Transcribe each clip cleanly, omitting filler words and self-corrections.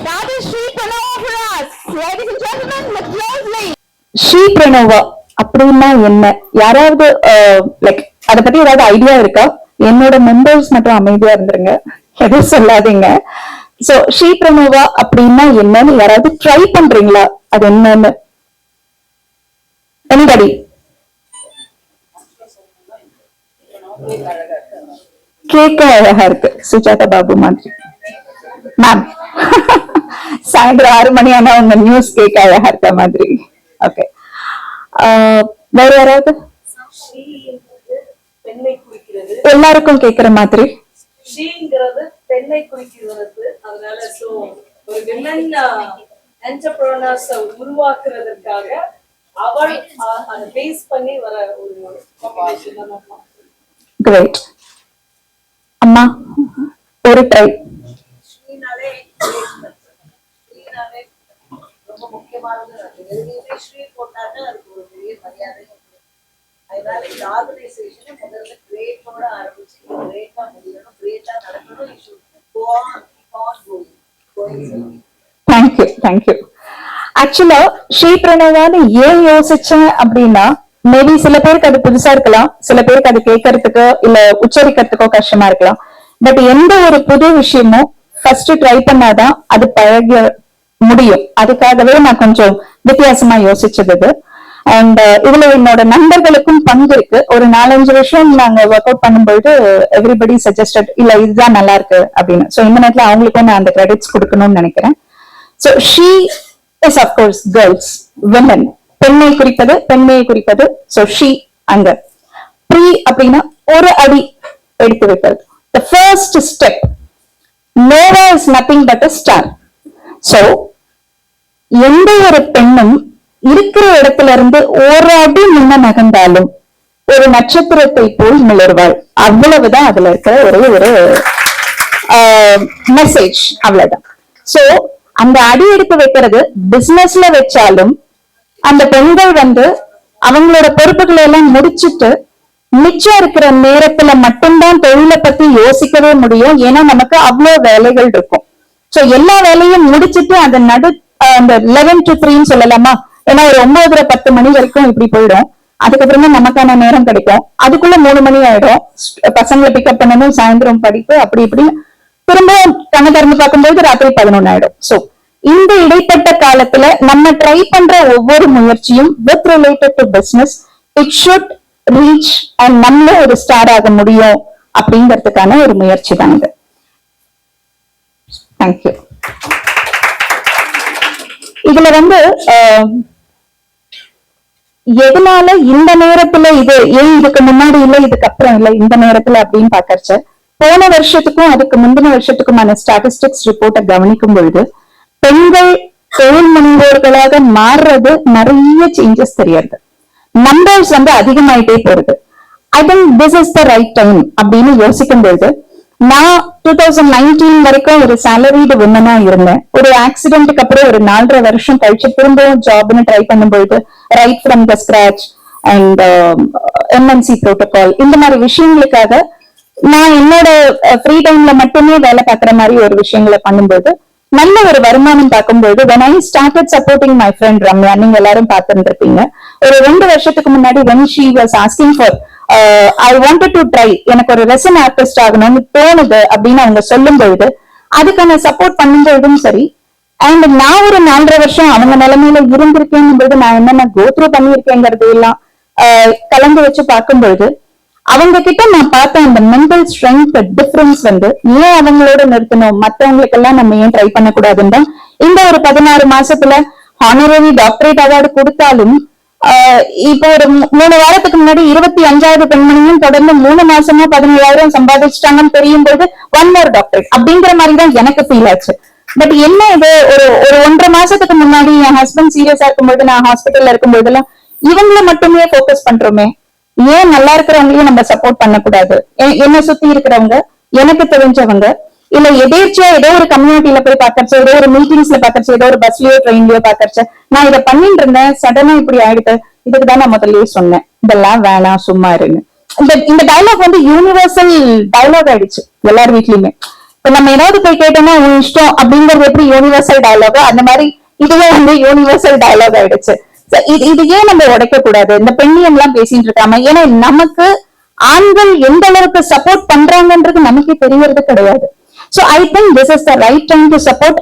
That is Sri Pranova for us. Ladies and gentlemen, look closely. Sri Pranava அப்படின்னா என்ன? யாராவது like அதை பத்தி ஏதாவது ஐடியா இருக்கா? என்னோட மெம்பர்ஸ் மட்டும் அமைதியா இருந்துருங்க, எதுவும் சொல்லாதீங்க. சோ ஸ்ரீ பிரணவா அப்படின்னா என்னன்னு யாராவது ட்ரை பண்றீங்களா? அது என்னன்னு எனிபடி? கேட்க அழகா இருக்கு, சுஜாதா பாபு மாதிரி. மேம் சாயந்தரம் 6 மணி ஆனா உங்க நியூஸ் கேட்க அழகா இருக்க மாதிரி. ஓகே, வேற யாராவது? எல்லாருக்கும் கேக்குற மாதிரி. பெண்ணை குறிக்கிறது. அதனால ஒரு விமன் என்டர்பிரனர்ஸ் உருவாக்குறதுக்காக அவள் அதை பேஸ் பண்ணி வர ஒரு காம்பினேஷன் தான். கிரேட். அம்மா ஒரு ட்ரை. ரொம்ப முக்கியமானது. ஸ்ரீ போட்டாலே அதுக்கு ஒரு பெரிய மரியாதை. அதனால இந்த ஆர்கனைசேஷனை முதல்ல கிரேட்டோட ஆரம்பிச்சு கிரேட்டா முடியணும், கிரேட்டா நடக்கணும். Thank you thank you. ஆக்சுவலா ஸ்ரீ பிரணவான்னு ஏன் யோசிச்சேன் அப்படின்னா, மேபி சில பேருக்கு அது புதுசா இருக்கலாம், சில பேருக்கு அது கேட்கறதுக்கோ இல்ல உச்சரிக்கிறதுக்கோ கஷ்டமா இருக்கலாம். பட் எந்த ஒரு புது விஷயமும் ஃபர்ஸ்ட் ட்ரை பண்ணாதான் அது பழக முடியும். அதுக்காகவே நான் கொஞ்சம் வித்தியாசமா யோசிச்சது இது. அண்ட் இதுல என்னோட நண்பர்களுக்கும் பங்கு இருக்கு. ஒரு 4-5 வருஷம் நாங்க ஒர்க் அவுட் பண்ணும்போது எவ்ரிபடி சஜஸ்டட் இல்ல இதுதான் நல்லா இருக்கு அப்படின்னு. சோ இந்த நேரத்துல அவங்களுக்கும் நான் அந்த கிரெடிட்ஸ் கொடுக்கணும்னு நினைக்கிறேன். So she is of course girls, women, பெண்ணை குறிப்பது, பெண்மையை குறிப்பது. சோ ஷீ அங்க. ப்ரீ அப்படின்னா ஒரு அடி எடுத்து வைக்கிறது. The first step. Nova is nothing but a star. So எந்த ஒரு பெண்ணும் இருக்கிற இடத்துல இருந்து ஒரு அடி முன்ன நகர்ந்தாலும் ஒரு நட்சத்திரத்தை போல் மிளர்வாள். அவ்வளவுதான் அதுல இருக்கிற ஒரு மெசேஜ், அவ்வளவுதான். சோ அந்த அடி எடுத்து வைக்கிறது பிசினஸ்ல வச்சாலும் அந்த பெண்கள் அவங்களோட பொறுப்புகளை எல்லாம் முடிச்சுட்டு மிச்சம் இருக்கிற நேரத்துல மட்டும்தான் தொழிலை பத்தி யோசிக்கவே முடியும். ஏன்னா நமக்கு அவ்வளவு வேலைகள் இருக்கும். சோ எல்லா வேலையும் முடிச்சுட்டு அந்த அந்த 11 to 3 சொல்லலாமா, ஏன்னா ஒரு 9:30-10 மணி வரைக்கும் இப்படி போயிடும். அதுக்கப்புறமா நமக்கான நேரம் கிடைக்கும். அதுக்குள்ள 3 மணி ஆயிடும். பசங்களை பிக்கப் பண்ணணும், சாயந்தரம் படிப்பு, அப்படி இப்படி திரும்ப கண்ண திறந்து பார்க்கும்போது ராத்திரி 11 ஆயிடும். சோ இந்த இடைப்பட்ட காலத்துல நம்ம ட்ரை பண்ற ஒவ்வொரு முயற்சியும் with related to business, it should reach and நம்ம ஒரு ஸ்டார் ஆக முடியும் அப்படிங்கிறதுக்கான ஒரு முயற்சி தான் இது. தேங்க்யூ. இதுல எதனால இந்த நேரத்துல இது, ஏன் இதுக்கு முன்னாடி இல்ல இதுக்கு அப்புறம் இல்ல இந்த நேரத்துல அப்படின்னு பாக்கறச்ச, போன வருஷத்துக்கும் அதுக்கு முந்தின வருஷத்துக்குமான ஸ்டாட்டிஸ்டிக்ஸ் ரிப்போர்ட்டை கவனிக்கும் பொழுது பெண்கள் தொழில் முனைவோர்களாக மாறுறது நிறைய சேஞ்சஸ் தெரியறது. நம்பர்ஸ் அதிகமாயிட்டே போறது. I think this is the right time அப்படின்னு யோசிக்கும் பொழுது, நான் 2019 வரைக்கும் ஒரு சாலரிடு உமனா இருந்தேன். ஒரு ஆக்சிடென்ட்டுக்கு அப்புறம் ஒரு 4.5 வருஷம் கழிச்சு திரும்பவும் ஜாப்னு ட்ரை பண்ணும்பொழுது right from the scratch and MNC protocol இந்த மாதிரி விஷயங்களுக்காக நான் என்னோட ஃப்ரீ டைம்ல மட்டுமே வேலை பார்க்குற மாதிரி ஒரு விஷயங்களை பண்ணும்போது நல்ல ஒரு வருமானம் பார்க்கும்போது when I started supporting my friend Ramya, நீங்க எல்லாரும் பார்த்துருப்பீங்க. ஒரு 2 வருஷத்துக்கு முன்னாடி when she was asking for I wanted to try, எனக்கு ஒரு ரெசன் ஆர்டிஸ்ட் ஆகணும்னு தோணுது அப்படின்னு அவங்க சொல்லும் பொழுது அதுக்கான சப்போர்ட் பண்ணும்போதும் சரி, அண்ட் நான் ஒரு 4.5 வருஷம் அவங்க நிலைமையில இருந்திருக்கேன், நான் என்னென்ன கோத்ரூ பண்ணியிருக்கேங்கிறது எல்லாம் கலந்து வச்சு பார்க்கும்பொழுது அவங்க கிட்ட நான் பார்த்த அந்த மென்டல் ஸ்ட்ரென்த் டிஃபரன்ஸ் ஏன் அவங்களோட நிறுத்தணும், மற்றவங்களுக்கு எல்லாம் நம்ம ஏன் ட்ரை பண்ணக்கூடாதுன்னு தான் இந்த ஒரு 16 மாசத்துல ஹானரரி டாக்டரேட் அவார்டு கொடுத்தாலும் இப்போ ஒரு 3 வாரத்துக்கு முன்னாடி 25வது பெண்மணியும் தொடர்ந்து 3 மாசமா 17,000 சம்பாதிச்சிட்டாங்கன்னு தெரியும் போது 1 more டாக்டரேட் அப்படிங்கிற மாதிரிதான் எனக்கு ஃபீல் ஆச்சு. பட் என்ன இது, ஒரு 1.5 மாசத்துக்கு முன்னாடி என் ஹஸ்பண்ட் சீரியஸா இருக்கும்போது நான் ஹாஸ்பிட்டல்ல இருக்கும்போதெல்லாம் இவங்களை மட்டுமே போக்கஸ் பண்றோமே, ஏன் நல்லா இருக்கிறவங்களையும் நம்ம சப்போர்ட் பண்ணக்கூடாது? என்ன சுத்தி இருக்கிறவங்க, எனக்கு தெரிஞ்சவங்க, இல்ல எதேர்ச்சியா ஏதோ ஒரு கம்யூனிட்டியில போய் பாக்கறச்சு, ஏதோ ஒரு மீட்டிங்ஸ்ல பாக்கறச்சு, ஏதோ ஒரு பஸ்லயோ ட்ரெயின்லயோ பாக்கறச்சு, நான் இதை பண்ணிட்டு இருந்தேன், சடனா இப்படி ஆயிடுது. இதுக்குதான் நான் முதல்லயே சொன்னேன், இதெல்லாம் வேணாம் சும்மா இருங்க. இந்த டைலாக் யூனிவர்சல் டைலாக் ஆயிடுச்சு எல்லார் வீட்லயுமே. இப்ப நம்ம ஏதாவது போய் கேட்டோம்னா உன் இஷ்டம் அப்படிங்கறது எப்படி யூனிவர்சல் டயலாக், அந்த மாதிரி இதுவே வந்து யூனிவர்சல் டயலாக் ஆயிடுச்சு. இது ஏன் நம்ம உடைக்க கூடாது? இந்த பெண்ணியம் எல்லாம் பேசிட்டு இருக்காம, ஏன்னா நமக்கு ஆண்கள் எந்த அளவுக்கு சப்போர்ட் பண்றாங்கன்றது நமக்கே தெரியறது கிடையாது. So I think this is the right time to support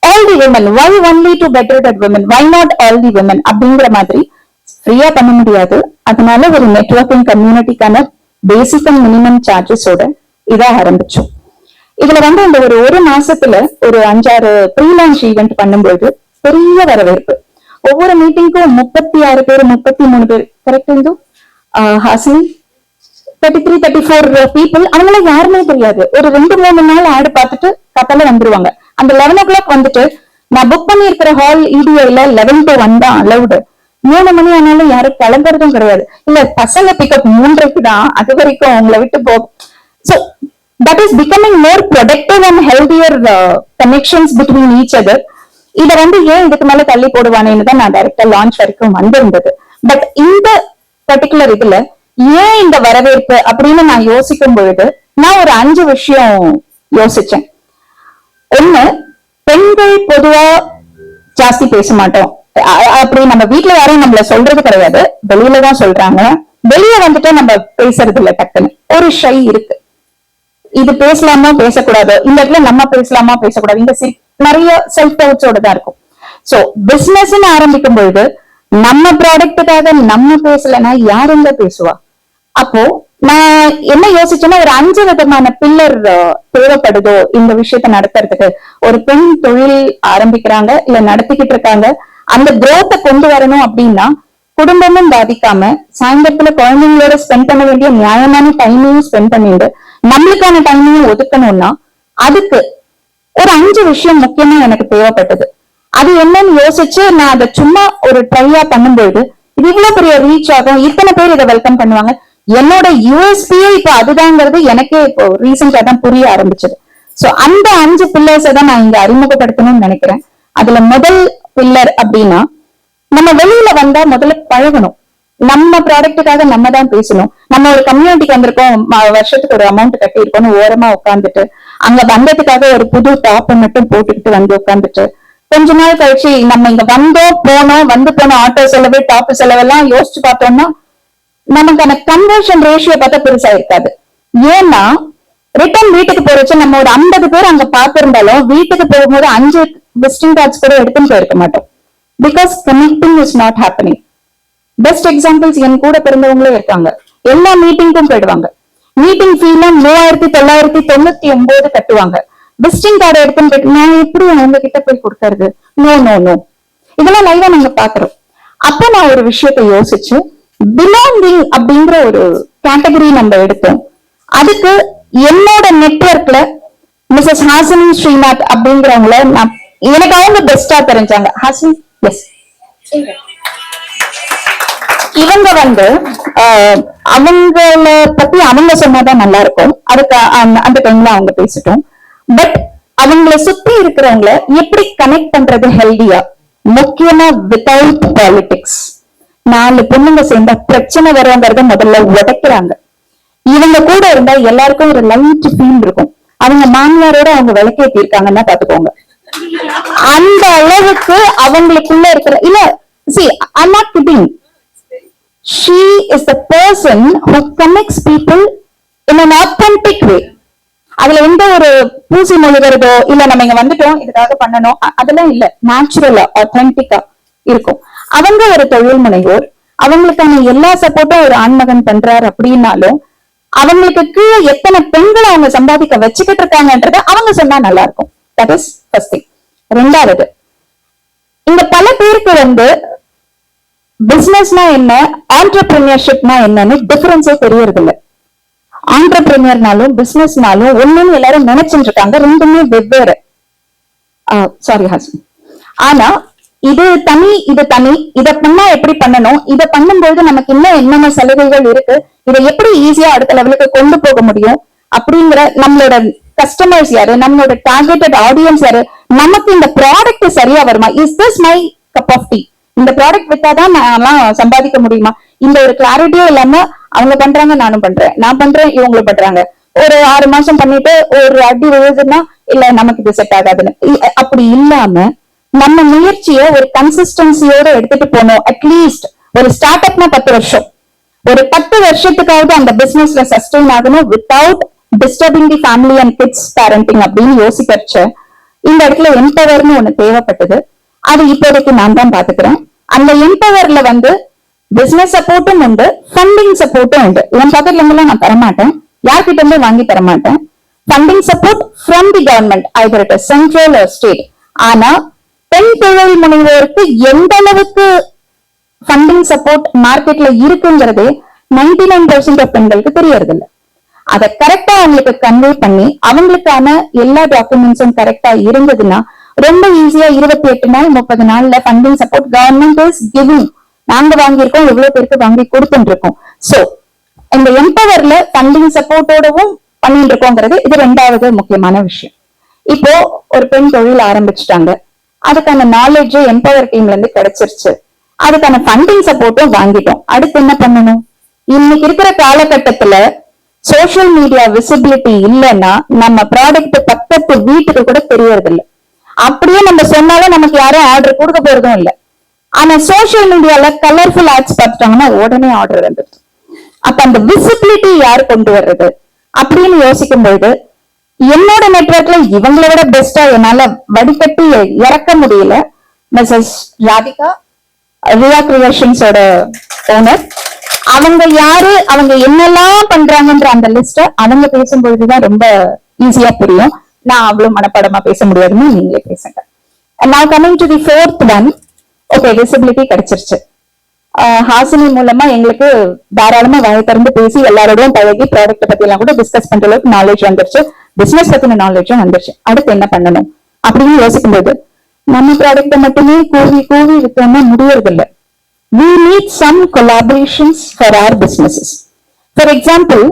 all the women. Why only to better that women? Why not all the women? அப்படிங்கிற மாதிரி ஃப்ரீயா பண்ண முடியாது. அதனால ஒரு நெட்வொர்க்கிங் கம்யூனிட்டிக்கான பேசிக் அண்ட் மினிமம் சார்ஜஸோட இதை ஆரம்பிச்சோம். இதுல வந்து இந்த ஒரு மாசத்துல ஒரு 5-6 ப்ரீலான்ச் ஈவெண்ட் பண்ணும்போது பெரிய வரவேற்பு. ஒவ்வொரு மீட்டிங்க்கும் 36 பேர் 33 பேர் கரெக்ட் இருந்து ஹாசினி 33-34 பீப்புள். அவங்கள யாருமே தெரியாது. ஒரு 2-3 நாள் ஆடு பார்த்துட்டு கப்பல வந்துருவாங்க. அந்த 11 o'clock வந்துட்டு நான் புக் பண்ணி இருக்கிற ஹால் EDIல 11 to 1 தான் அலவுடு. 3 மணி ஆனாலும் யாரும் கிளம்புறதும் கிடையாது. இல்ல பசங்க பிக்கப் 3க்கு தான், அது வரைக்கும் அவங்கள விட்டு போ. So that is becoming more productive and healthier connections between each other. இத வந்து ஏன் இதுக்கு மேல தள்ளி போடுவானேன்னு தான் நான் டைரக்டா லான்ச் வரைக்கும் வந்திருந்தது. பட் இந்த பர்டிகுலர் இதுல ஏன் இந்த வரவேற்பு அப்படின்னு நான் யோசிக்கும் பொழுது நான் ஒரு 5 விஷயம் யோசிச்சேன். ஒண்ணு, பெண்கள் பொதுவா ஜாஸ்தி பேச மாட்டோம். அப்படி நம்ம வீட்டுல யாரும் நம்மள சொல்றது கிடையாது, வெளியில தான் சொல்றாங்க. வெளியே வந்துட்டு நம்ம பேசுறது இல்ல. டக்குன்னு ஒரு ஷை இருக்கு. இது பேசலாமா பேசக்கூடாது, இந்த இடத்துல நம்ம பேசலாமா பேசக்கூடாது, இந்த நிறைய செல்ஃப் டவுட்ஸோட தான் இருக்கும். சோ பிசினஸ் ஆரம்பிக்கும் பொழுது நம்ம ப்ராடக்டுக்காக நம்ம பேசலன்னா யாருங்க பேசுவா? அப்போ நான் என்ன யோசிச்சேன்னா ஒரு 5 விதமான பில்லர் தேவைப்படுதோ இந்த விஷயத்த நடத்துறதுக்கு. ஒரு பெண் தொழில் ஆரம்பிக்கிறாங்க இல்ல நடத்திக்கிட்டு இருக்காங்க, அந்த குரோத்தை கொண்டு வரணும் அப்படின்னா குடும்பமும் பாதிக்காம சாயந்தரத்துல குழந்தைங்களோட ஸ்பெண்ட் பண்ண வேண்டிய நியாயமான டைமையும் ஸ்பெண்ட் பண்ணிட்டு நம்மளுக்கான டைமையும் ஒதுக்கணும்னா அதுக்கு ஒரு 5 விஷயம் முக்கியமா எனக்கு தேவைப்பட்டது. அது என்னன்னு யோசிச்சு நான் அதை சும்மா ஒரு ட்ரையா பண்ணும்போது இது இவ்வளவு பெரிய ரீச் ஆகும், இத்தனை பேர் இதை வெல்கம் பண்ணுவாங்க. என்னோட யூஎஸ்பியே இப்ப அதுதாங்கிறது எனக்கே இப்போ ரீசெண்டா தான் புரிய ஆரம்பிச்சது. சோ அந்த 5 பில்லர்ஸை தான் நான் இங்க அறிமுகப்படுத்தணும்னு நினைக்கிறேன். அதுல முதல் பில்லர் அப்படின்னா நம்ம வெளியில வந்தா முதல்ல பழகணும். நம்ம ப்ராடக்டுக்காக நம்ம தான் பேசணும். நம்ம ஒரு கம்யூனிட்டிக்கு வந்திருக்கோம், வருஷத்துக்கு ஒரு அமௌண்ட் கட்டி இருக்கோம்னு ஓரமா உட்காந்துட்டு அங்க வந்ததுக்காக ஒரு புது டாப்பை மட்டும் போட்டுக்கிட்டு வந்து உட்காந்துட்டு கொஞ்ச நாள் கழிச்சு நம்ம இங்க வந்தோம் போனோம் வந்து போன ஆட்டோ செலவு டாப் செலவெல்லாம் யோசிச்சு பார்த்தோம்னா நமக்கான கன்வர்ஷன் ரேஷியோ பார்த்தா பெருசா இருக்காது. ஏன்னா ரிட்டர்ன் வீட்டுக்கு போறச்சு நம்ம ஒரு 50 பேர் அங்க பார்த்திருந்தாலும் வீட்டுக்கு போகும்போது 5 விசிட்டிங் கார்ட்ஸ் கூட எடுத்துன்னு போயிருக்க மாட்டோம். Because connecting is not happening. Best examples என் கூட பிறந்தவங்களே இருக்காங்க. எல்லா மீட்டிங்கும் போயிடுவாங்க. மீட்டிங் ஃபீல 3999 கட்டுவாங்க. விசிட்டிங் கார்டு எடுத்துன்னு போயிட்டு நான் எப்படி அவங்க கிட்ட போய் கொடுக்கறது? No no no. இதெல்லாம் லைவா நாங்க பாக்குறோம். அப்ப நான் ஒரு விஷயத்த யோசிச்சு பிலாங்கிங் அப்படிங்கிற ஒரு கேட்டகரி நம்ம எடுத்தோம். அதுக்கு என்னோட நெட்வொர்க்ல மிஸ்ஸஸ் ஹாசினி ஸ்ரீநாத் அப்படிங்கிறவங்கள நான் எனக்கு அவங்க பெஸ்டா தெரிஞ்சாங்க. ஹாசினி எஸ் இவங்க வந்து அவங்கள பத்தி அவங்க சொன்னாதான் நல்லா இருக்கும். அதுக்கு அந்த டைம்ல அவங்க பேசிட்டோம். பட் அவங்கள சுத்தி இருக்கிறவங்கள எப்படி கனெக்ட் பண்றது ஹெல்தியா, முக்கியமா வித்தவுட் பாலிடிக்ஸ். 4 பொண்ணுங்க சேர்ந்தா பிரச்சனை வருங்கிறத முதல்ல உடைக்கிறாங்க. இவங்க கூட இருந்தா எல்லாருக்கும் ஒரு லைட் ஃபீல் இருக்கும். அவங்க மாமியாரோட அவங்க விளக்கேத்தி இருக்காங்கன்னா பாத்துக்கோங்க. அந்த அளவுக்கு அவங்களுக்குள்ள இருக்கிற இல்ல see I'm not kidding. She is the person who connects people in an authentic way. அதுல எந்த ஒரு பூசி மொழிகிறதோ இல்ல நம்ம இங்க வந்துட்டோம் இதுக்காக பண்ணணும் அதெல்லாம் இல்ல. நேச்சுரலா ஆத்தென்டிக்கா இருக்கும். அவங்க ஒரு தொழில் முனைவோர், அவங்களுக்கான எல்லா சப்போர்ட்டும் ஒரு ஆண்மகன் பண்றாரு அப்படின்னாலும் அவங்களுக்கு கீழே எத்தனை பெண்களை அவங்க சம்பாதிக்க வச்சுக்கிட்டு இருக்காங்கன்றத அவங்க சொன்னா நல்லா இருக்கும். That is first thing. 2வது, இங்க பல பேருக்கு வந்து பிசினஸ்னா என்ன ஆண்டர்பிரினியர்ஷிப்னா என்னன்னு டிஃபரன்ஸே தெரியறது இல்லை. ஆண்டர்பிரினியர்னாலும் பிசினஸ்னாலும் ஒண்ணுன்னு எல்லாரும் நினைச்சுட்டு இருக்காங்க. ரெண்டுமே வெவ்வேறு. சாரி ஹாசன். ஆனா இது தனி இது தனி. இதை பண்ணா எப்படி பண்ணணும், இதை பண்ணும்போது நமக்கு இன்னும் என்னென்ன சலுகைகள் இருக்கு, இதை எப்படி ஈஸியா அடுத்த லெவலுக்கு கொண்டு போக முடியும் அப்படிங்கிற நம்மளோட கஸ்டமர்ஸ் யாரு, நம்மளோட டார்கெட்டட் ஆடியன்ஸ் யாரு, நமக்கு இந்த ப்ராடக்ட் சரியா வருமா, is this my cup of tea, இந்த ப்ராடக்ட் வித்தாதான் நான் சம்பாதிக்க முடியுமா, இந்த ஒரு கிளாரிட்டியே இல்லாம அவங்க பண்றாங்க நானும் பண்றேன், நான் பண்றேன் இவங்களும் பண்றாங்க, ஒரு 6 மாசம் பண்ணிட்டு ஒரு அடி விழுதுன்னா இல்ல நமக்கு இது செட் ஆகாதுன்னு அப்படி இல்லாம நம்ம முயற்சியை ஒரு கன்சிஸ்டன்சியோட எடுத்துட்டு போனோம். அட்லீஸ்ட் ஒரு ஸ்டார்ட் அப்னா 10 வருஷம், ஒரு 10 வருஷத்துக்காவது அந்த பிசினஸ்ல சஸ்டெயின் ஆகணும் without disturbing the family and kids parenting அப்படின்னு யோசிக்கிறச்ச இந்த இடத்துல எம்பவர்னு ஒண்ணு தேவைப்பட்டது. அது இப்போதைக்கு நான் தான் பாத்துக்கிறேன். அந்த எம்பவர்ல வந்து பிசினஸ் சப்போர்ட்டும் உண்டு, ஃபண்டிங் சப்போர்ட்டும் உண்டு. என் பக்கத்துல இருந்தெல்லாம் நான் தரமாட்டேன், யார்கிட்ட இருந்து வாங்கி தரமாட்டேன். Funding support from the government, either it is central or state. ஆனா பெண் தொழில் முனைவோருக்கு எந்த அளவுக்கு ஃபண்டிங் சப்போர்ட் மார்க்கெட்ல இருக்குங்கிறதே 99% ஆஃப் பெண்களுக்கு தெரியறது இல்லை. அதை கரெக்டா அவங்களுக்கு கன்வே பண்ணி அவங்களுக்கான எல்லா டாக்குமெண்ட்ஸும் கரெக்டா இருந்ததுன்னா ரொம்ப ஈஸியா 28 நாள் 30 நாள்ல funding support government is giving. நாங்க வாங்கியிருக்கோம், எவ்வளவு பேருக்கு வாங்கி கொடுத்துட்டு இருக்கோம். சோ இந்த எம்பவர்ல ஃபண்டிங் சப்போர்ட்டோடவும் பண்ணிட்டு இருக்கோங்கிறது இது 2வது முக்கியமான விஷயம். இப்போ ஒரு பெண் தொழில் ஆரம்பிச்சுட்டாங்க, அதுக்கான நாலேஜ் எம்பவர் டீம்ல இருந்து கிடைச்சிருச்சு, அதுக்கான ஃபண்டிங் சப்போர்ட்டும் வாங்கிட்டோம். அடுத்து என்ன பண்ணணும்? இன்னைக்கு இருக்கிற காலகட்டத்துல சோசியல் மீடியா விசிபிலிட்டி இல்லைன்னா நம்ம ப்ராடக்ட் பக்கத்து வீட்டுக்கு கூட தெரியறது இல்லை. அப்படியே நம்ம சொன்னாலும் நமக்கு யாரும் ஆர்டர் கொடுக்க போறதும் இல்லை. ஆனா சோசியல் மீடியால கலர்ஃபுல் ஆட்ஸ் பார்த்துட்டாங்கன்னா உடனே ஆர்டர் வந்துடுது. அப்ப அந்த விசிபிலிட்டி யார் கொண்டு வர்றது அப்படின்னு யோசிக்கும் பொழுது என்னோட நெட்வொர்க்ல இவங்களை விட பெஸ்டா என்னால வடிகட்டி இறக்க முடியல. மிஸ்ஸஸ் ராதிகா, ரியா கிரியேஷன்ஸோட ஓனர், அவங்க யாரு, அவங்க என்னெல்லாம் பண்றாங்கன்ற அந்த லிஸ்ட அவங்க பேசும்பொழுதுதான் ரொம்ப ஈஸியா புரியும். நான் அவ்வளவு மனப்பாடமா பேச முடியாதுன்னு நீங்களே பேசுங்க. Now coming to the 4th one. Okay, visibility கிடைச்சிருச்சு. ஹாசினி மூலமா எங்களுக்கு தாராளமா வாயை திறந்து பேசி எல்லாரோடையும் பழகி ப்ராடக்ட் பத்தி எல்லாம் கூட டிஸ்கஸ் பண்ற அளவுக்கு நாலேஜ் வந்துருச்சு, பிசினஸ் பத்தின நாலேஜும் வந்துருச்சு. அடுத்து என்ன பண்ணணும் அப்படின்னு யோசிக்கும் போது நம்ம ப்ராடக்ட மட்டுமே கூவி கூவி வித்தோம்னா முடியறது இல்லை. We need some collaborations for our businesses. For example,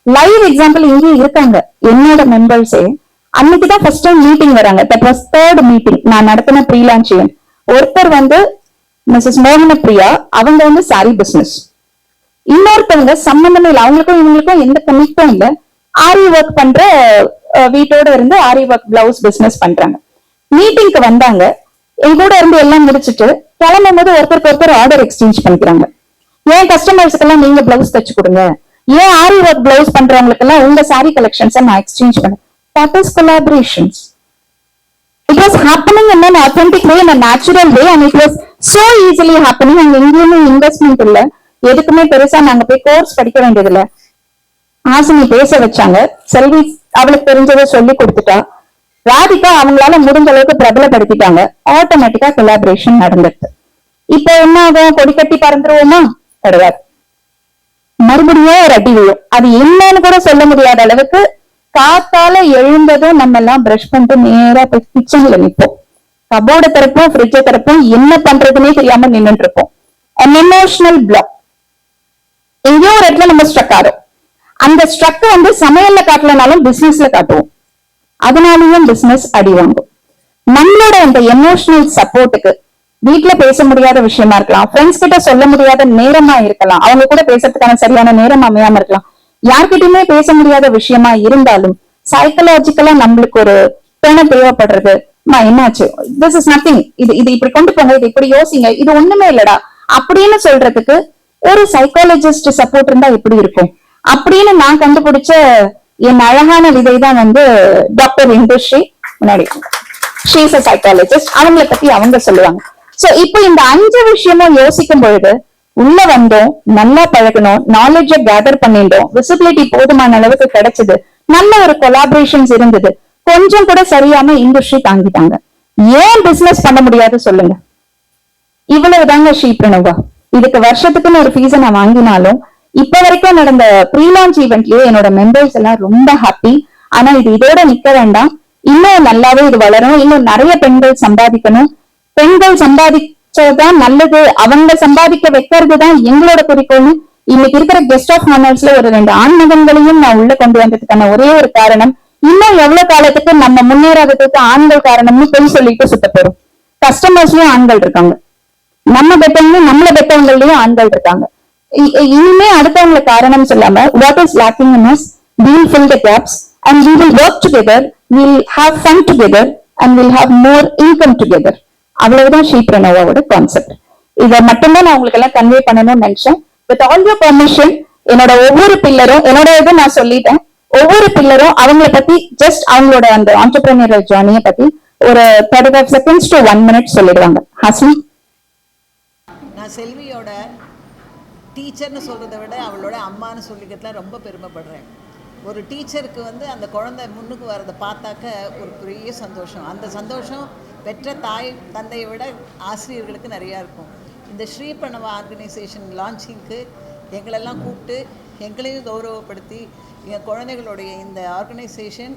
live example இங்கே இருக்காங்க என்னோட மெம்பர்ஸே. அன்னைக்குதான் ஃபர்ஸ்ட் டைம் மீட்டிங் வராங்க. தட் வாஸ் 3rd மீட்டிங் நான் நடத்தின ப்ரீ லான்ச் ஈவென்ட். ஒருத்தர் வந்து மிஸ்ஸஸ் மோகன பிரியா, அவங்க வந்து சாரி பிசினஸ். இன்னொருத்தவங்க சம்பந்தமே இல்லை, அவங்களுக்கும் இவங்களுக்கும் எந்த கமிட்டும் இல்லை, ஆரி ஒர்க் பண்ற வீட்டோட இருந்து ஆரி ஒர்க் பிளவுஸ் பிசினஸ் பண்றாங்க. மீட்டிங்க்கு வந்தாங்க, என் கூட இருந்து எல்லாம் முடிச்சுட்டு கிளம்பும் போது ஒருத்தருக்கு ஆர்டர் எக்ஸ்சேஞ்ச் பண்ணிக்கிறாங்க. ஏன் கஸ்டமர்ஸ்க்கு எல்லாம் நீங்க பிளவுஸ் தச்சு கொடுங்க, ஏன் ஆரி ஒர்க் பிளவுஸ் பண்றவங்களுக்கு எல்லாம் உங்க சாரி கலெக்ஷன்ஸ் நான் எக்ஸ்சேஞ்ச் பண்ணேன். That is collaborations. It was happening in an authentic way, in a natural way, and it was so easily happening. அங்க எங்கேயுமே இன்வெஸ்ட்மெண்ட் இல்ல, எதுக்குமே பெருசா நாங்க போய் கோர்ஸ் படிக்க வேண்டியது இல்ல. ஆசினி பேச வச்சாங்க, செல்வி அவளுக்கு தெரிஞ்சதை சொல்லி கொடுத்துட்டா, ராதிகா அவங்களால முடிஞ்ச அளவுக்கு பிரபலப்படுத்திட்டாங்க, ஆட்டோமேட்டிக்கா கொலாபரேஷன் நடந்துட்டு. இப்ப என்ன ஆகும்? கொடி கட்டி பறந்துருவோமா? கிடையாது, மறுபடியும் ஒரு அடி விழும். அது என்னன்னு கூட சொல்ல முடியாத அளவுக்கு காத்தால எழுந்ததும் நம்ம எல்லாம் பிரஷ் பண்ணிட்டு நேரா போய் கிச்சன்ல நிப்போம். கபோர்டை திறப்போம், ஃப்ரிட்ஜை திறப்போம், என்ன பண்றதுன்னே தெரியாம நின்னுட்டு இருப்போம். an emotional block. எங்கேயோ ஒரு இடத்துல நம்ம ஸ்ட்ரக் ஆறோம். அந்த ஸ்ட்ரக் வந்து சமையல்ல காட்டலனாலும் பிசினஸ்ல காட்டுவோம், அதனாலயும் பிசினஸ் அடி வாங்கும். நம்மளோட அந்த எமோஷனல் சப்போர்ட்டுக்கு வீட்டுல பேச முடியாத விஷயமா இருக்கலாம், ஃப்ரெண்ட்ஸ் கிட்ட சொல்ல முடியாத நேரமா இருக்கலாம், அவங்க கூட பேசுறதுக்கான சரியான நேரம் அமையாம இருக்கலாம், யார்கிட்டயுமே பேச முடியாத விஷயமா இருந்தாலும் சைக்கலாஜிக்கலா நம்மளுக்கு ஒரு துணை தேவைப்படுறது. என்னாச்சு, திஸ் இஸ் நத்திங், இது இப்படி கொண்டு போங்க, இது இப்படி யோசிங்க, இது ஒண்ணுமே இல்லடா அப்படின்னு சொல்றதுக்கு ஒரு சைக்காலஜிஸ்ட் சப்போர்ட் இருந்தா எப்படி இருக்கும் அப்படின்னு நான் கண்டுபிடிச்ச என் அழகான விதை தான் வந்து டாக்டர் இந்துஸ்ரீ. முன்னாடி ஷீ இஸ் a psychologist, அவங்களை பத்தி அவங்க சொல்லுவாங்க. சோ இப்போ இந்த 5 விஷயமும் யோசிக்கும் பொழுது உள்ள வந்தோம், நல்லா பழகணும், நாலேஜ கேதர் பண்ணிட்டோம், விசிபிலிட்டி போதுமான அளவுக்கு கிடைச்சது, நல்ல ஒரு கொலாபரேஷன்ஸ் இருந்தது, கொஞ்சம் கூட சரியாம இண்டஸ்ட்ரி தாங்கிட்டாங்க. ஏன் பிசினஸ் பண்ண முடியாது சொல்லுங்க? இவ்வளவுதாங்க ஸ்ரீ பிரணவா. இதுக்கு வருஷத்துக்குன்னு ஒரு ஃபீஸை நான் வாங்கினாலும் இப்ப வரைக்கும் நடந்த ப்ரீ லான்ச் ஈவெண்ட்லயே என்னோட மெம்பர்ஸ் எல்லாம் ரொம்ப ஹாப்பி. ஆனா இது இதோட நிக்க வேண்டாம், இன்னும் நல்லாவே இது வளரும், இன்னும் நிறைய பெண்கள் சம்பாதிக்கணும். பெண்கள் சம்பாதிச்சதுதான் நல்லது, அவங்க சம்பாதிக்க வைக்கிறதுதான் எங்களோட குறிக்கோள்னு இன்னைக்கு இருக்கிற கெஸ்ட் ஆஃப் ஹானர்ஸ்ல ஒரு 2 ஆண் மகன்களையும் நான் உள்ள கொண்டு வந்ததுக்கான ஒரே ஒரு காரணம், இன்னும் எவ்வளவு காலத்துக்கு நம்ம முன்னேறாததுக்கு ஆண்கள் காரணம்னு பெண் சொல்லிட்டு சுத்த போறோம். கஸ்டமர்ஸ்லயும் ஆண்கள் இருக்காங்க, நம்ம பெற்றவங்களும் நம்மள பெற்றவங்களையும் ஆண்கள் இருக்காங்க. இனிமே அடுத்தவங்களை காரணம் சொல்லாம what is lacking in us we'll fill the gaps and we will work together, we'll have fun together and we'll have more income together. அவ்வளவுதான் ஷீ பிரணவாவோட கான்செப்ட். இதை மட்டும்தான் நான் உங்களுக்கு எல்லாம் கன்வே பண்ணணும்னு நினைச்சேன். வித் ஆல் யுவர் பெர்மிஷன், என்னோட ஒவ்வொரு பில்லரும், என்னோட இது நான் சொல்லிட்டேன், ஒவ்வொரு பில்லரும் அவங்கள பத்தி ஜஸ்ட் அவங்களோட அந்த ஆண்டர்பிரினியரல் ஜர்னியை பத்தி ஒரு 35 seconds to 1 minute சொல்லிடுவாங்க. ஹாஸ்னி. நான் செல்வியோட டீச்சர்னு சொல்கிறத விட அவளோட அம்மான்னு சொல்லிக்கிறதுல ரொம்ப பெருமைப்படுறேன். ஒரு டீச்சருக்கு வந்து அந்த குழந்தை முன்னுக்கு வரதை பார்த்தாக்க ஒரு பெரிய சந்தோஷம். அந்த சந்தோஷம் பெற்ற தாய் தந்தையை விட ஆசிரியர்களுக்கு நிறையா இருக்கும். இந்த ஸ்ரீ பிரணவ ஆர்கனைசேஷன் லான்ச்சிங்க்கு எங்களெல்லாம் கூப்பிட்டு எங்களையும் கௌரவப்படுத்தி எங்கள் குழந்தைகளுடைய இந்த ஆர்கனைசேஷன்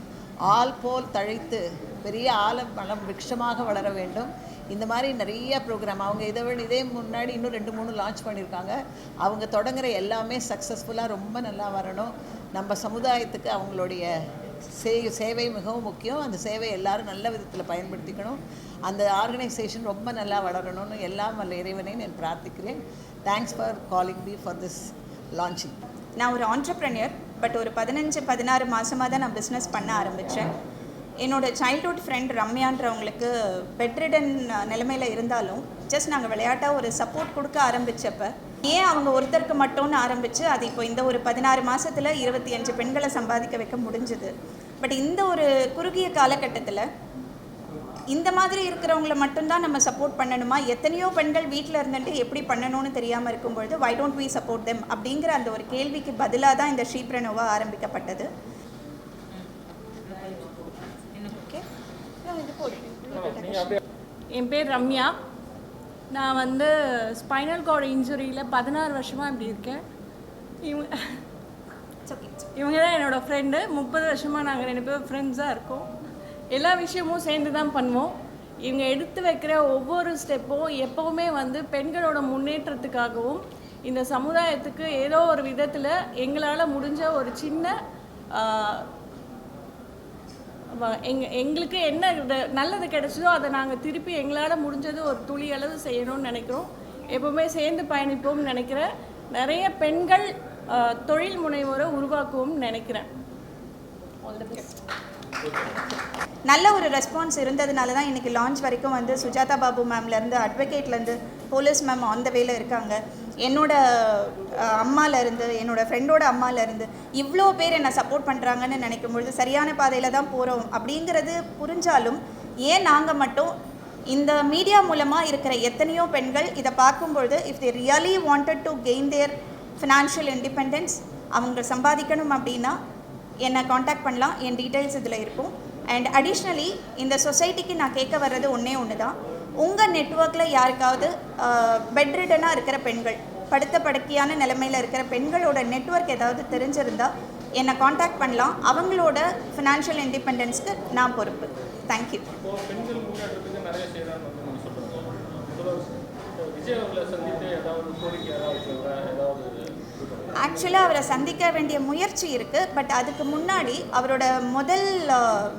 ஆள் போல் தழைத்து பெரிய ஆலம் விருட்சமாக வளர வேண்டும். இந்த மாதிரி நிறைய ப்ரோக்ராம் அவங்க இதே முன்னாடி இன்னும் 2-3 லான்ச் பண்ணியிருக்காங்க. அவங்க தொடங்குகிற எல்லாமே சக்ஸஸ்ஃபுல்லாக ரொம்ப நல்லா வரணும். நம்ம சமுதாயத்துக்கு அவங்களுடைய சேவை மிகவும் முக்கியம். அந்த சேவை எல்லாரும் நல்ல விதத்தில் பயன்படுத்திக்கணும். அந்த ஆர்கனைசேஷன் ரொம்ப நல்லா வளரணும்னு எல்லாம் வல்ல இறைவனை நான் பிரார்த்திக்கிறேன். Thanks for calling me for this launching. நான் ஒரு ஆண்டர்ப்ரெனியர், பட் ஒரு 15-16 மாதமாக தான் நான் பிஸ்னஸ் பண்ண ஆரம்பித்தேன். என்னோடய சைல்ட்ஹுட் ஃப்ரெண்ட் ரம்யான்றவங்களுக்கு பெட்ரிடன் நிலைமையில் இருந்தாலும் ஜஸ்ட் நாங்கள் விளையாட்டாக ஒரு சப்போர்ட் கொடுக்க ஆரம்பித்தப்ப ஏன் அவங்க ஒருத்தருக்கு மட்டும்னு ஆரம்பித்து அது இப்போ இந்த ஒரு 16 மாதத்தில் 25 பெண்களை சம்பாதிக்க வைக்க முடிஞ்சுது. பட் இந்த ஒரு குறுகிய காலகட்டத்தில் இந்த மாதிரி இருக்கிறவங்கள மட்டும்தான் நம்ம சப்போர்ட் பண்ணணுமா? எத்தனையோ பெண்கள் வீட்டில் இருந்துட்டு எப்படி பண்ணணும்னு தெரியாமல் இருக்கும்பொழுது why don't we support them அப்படிங்கிற அந்த ஒரு கேள்விக்கு பதிலாக தான் இந்த ஸ்ரீ பிரணவா ஆரம்பிக்கப்பட்டது. என் பேர் ரம்யா. நான் வந்து ஸ்பைனல் கார்டு இன்ஜுரியில் 16 வருஷமாக இப்படி இருக்கேன். இவங்க தான் என்னோடய ஃப்ரெண்டு. 30 வருஷமாக நாங்கள் 2 பேரும் ஃப்ரெண்ட்ஸாக இருக்கோம். எல்லா விஷயமும் சேர்ந்து தான் பண்ணுவோம். இவங்க எடுத்து வைக்கிற ஒவ்வொரு ஸ்டெப்பும் எப்போவுமே வந்து பெண்களோட முன்னேற்றத்துக்காகவும் இந்த சமுதாயத்துக்கு ஏதோ ஒரு விதத்தில் எங்களால் முடிஞ்ச ஒரு சின்ன எங்களுக்கு என்ன நல்லது கிடைச்சதோ அதை நாங்கள் திருப்பி எங்களால் முடிஞ்சது ஒரு துளி அளவு செய்யணும்னு நினைக்கிறோம். எப்போவுமே சேர்ந்து பயணிப்போம்னு நினைக்கிறேன். நிறைய பெண்கள் தொழில் முனைவோரை உருவாக்குவோம்னு நினைக்கிறேன். All the best. நல்ல ஒரு ரெஸ்பான்ஸ் இருந்ததுனால தான் இன்றைக்கி லான்ச் வரைக்கும் வந்து சுஜாதா பாபு மேம்லேருந்து அட்வொகேட்லேருந்து போலீஸ் மேம் ஆன் த வேல இருக்காங்க. என்னோட அம்மாலேருந்து என்னோடய ஃப்ரெண்டோட அம்மாலேருந்து இவ்வளோ பேர் என்னை சப்போர்ட் பண்ணுறாங்கன்னு நினைக்கும்பொழுது சரியான பாதையில் தான் போகிறோம் அப்படிங்கிறது புரிஞ்சாலும் ஏன் நாங்கள் மட்டும் இந்த மீடியா மூலமாக இருக்கிற எத்தனையோ பெண்கள் இதை பார்க்கும்பொழுது if they really wanted to gain their financial independence அவங்க சம்பாதிக்கணும் அப்படின்னா என்னை காண்டாக்ட் பண்ணலாம். என் டீட்டெயில்ஸ் இதில் இருக்கும். அண்ட் அடிஷ்னலி இந்த சொசைட்டிக்கு நான் கேட்க வர்றது ஒன்று தான், உங்கள் நெட்வொர்க்கில் யாருக்காவது பெட்ரிடனாக இருக்கிற பெண்கள், படுத்த படுக்கையான நிலைமையில் இருக்கிற பெண்களோட நெட்வொர்க் ஏதாவது தெரிஞ்சிருந்தால் என்னை காண்டாக்ட் பண்ணலாம். அவங்களோட ஃபினான்ஷியல் இண்டிபெண்டன்ஸ்க்கு நான் பொறுப்பு. தேங்க்யூ. ஆக்சுவலாக அவரை சந்திக்க வேண்டிய முயற்சி இருக்குது. பட் அதுக்கு முன்னாடி அவரோட முதல்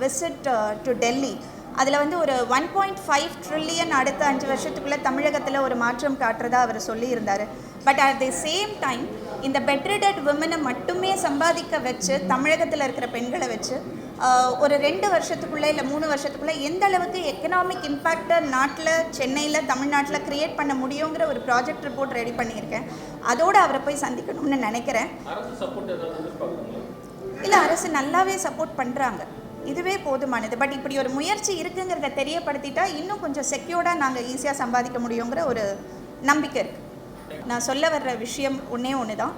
விசிட் டு டெல்லி, அதில் வந்து ஒரு 1.5 ட்ரில்லியன் அடுத்த 5 வருஷத்துக்குள்ளே தமிழகத்தில் ஒரு மாற்றம் காட்டுறதா அவர் சொல்லியிருந்தார். But at the same time இந்த பெட்ரிடட் விமனை மட்டுமே சம்பாதிக்க வச்சு தமிழகத்தில் இருக்கிற பெண்களை வச்சு ஒரு 2 வருஷத்துக்குள்ளே இல்லை 3 வருஷத்துக்குள்ளே எந்த அளவுக்கு எக்கனாமிக் இம்பேக்டை நாட்டில், சென்னையில், தமிழ்நாட்டில் க்ரியேட் பண்ண முடியுங்கிற ஒரு ப்ராஜெக்ட் ரிப்போர்ட் ரெடி பண்ணியிருக்கேன். அதோடு அவரை போய் சந்திக்கணும்னு நினைக்கிறேன். இல்லை, அரசு நல்லாவே சப்போர்ட் பண்ணுறாங்க, இதுவே போதுமானது. பட் இப்படி ஒரு முயற்சி இருக்குங்கிறத தெரியப்படுத்திட்டா இன்னும் கொஞ்சம் செக்யூர்டாக நாங்கள் ஈஸியாக சம்பாதிக்க முடியுங்கிற ஒரு நம்பிக்கை இருக்குது. நான் சொல்ல வர்ற விஷயம் ஒன்று தான்,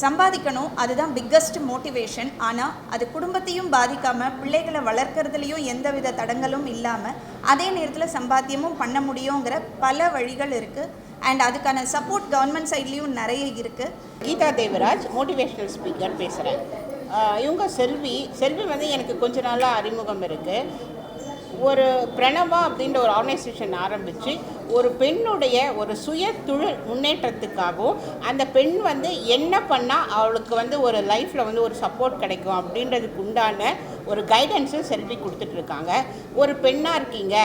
சம்பாதிக்கணும், அதுதான் பிக்கஸ்ட் மோட்டிவேஷன். ஆனால் அது குடும்பத்தையும் பாதிக்காமல் பிள்ளைகளை வளர்க்குறதுலையும் எந்தவித தடங்களும் இல்லாமல் அதே நேரத்தில் சம்பாத்தியமும் பண்ண முடியுங்கிற பல வழிகள் இருக்குது. அண்ட் அதுக்கான சப்போர்ட் கவர்மெண்ட் சைட்லேயும் நிறைய இருக்குது. கீதா தேவராஜ், மோட்டிவேஷ்னல் ஸ்பீக்கர் பேசுகிறேன். இவங்க செல்வி வந்து எனக்கு கொஞ்ச நாளாக அறிமுகம் இருக்குது. ஒரு பிரணவா அப்படின்ற ஒரு ஆர்கனைசேஷன் ஆரம்பித்து ஒரு பெண்ணுடைய ஒரு சுய தொழில் முன்னேற்றத்துக்காகவும் அந்த பெண் வந்து என்ன பண்ணால் அவளுக்கு வந்து ஒரு லைஃப்பில் வந்து ஒரு சப்போர்ட் கிடைக்கும் அப்படின்றதுக்கு உண்டான ஒரு கைடன்ஸும் செல்வி கொடுத்துட்ருக்காங்க. ஒரு பெண்ணாக இருக்கீங்க,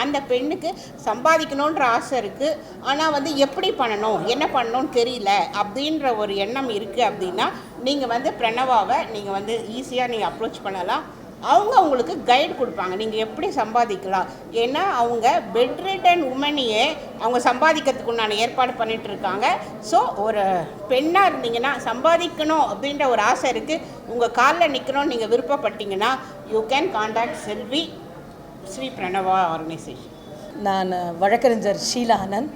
அந்த பெண்ணுக்கு சம்பாதிக்கணுன்ற ஆசை இருக்குது, ஆனால் வந்து எப்படி பண்ணணும் என்ன பண்ணணும்னு தெரியல அப்படின்ற ஒரு எண்ணம் இருக்குது அப்படின்னா நீங்கள் வந்து பிரணவாவை நீங்கள் வந்து ஈஸியாக நீங்கள் அப்ரோச் பண்ணலாம். அவங்க உங்களுக்கு கைடு கொடுப்பாங்க நீங்கள் எப்படி சம்பாதிக்கலாம். ஏன்னா அவங்க பெட்ரிட்டன் உமனையே அவங்க சம்பாதிக்கிறதுக்கு உண்டான ஏற்பாடு பண்ணிகிட்டு இருக்காங்க. ஸோ ஒரு பெண்ணாக இருந்தீங்கன்னா சம்பாதிக்கணும் அப்படின்ற ஒரு ஆசை இருக்குது, உங்கள் காலில் நிற்கணும்னு நீங்கள் விருப்பப்பட்டீங்கன்னா you can contact Selvi Sri Pranava organisation. நான் வழக்கறிஞர் ஷீலா ஆனந்த்.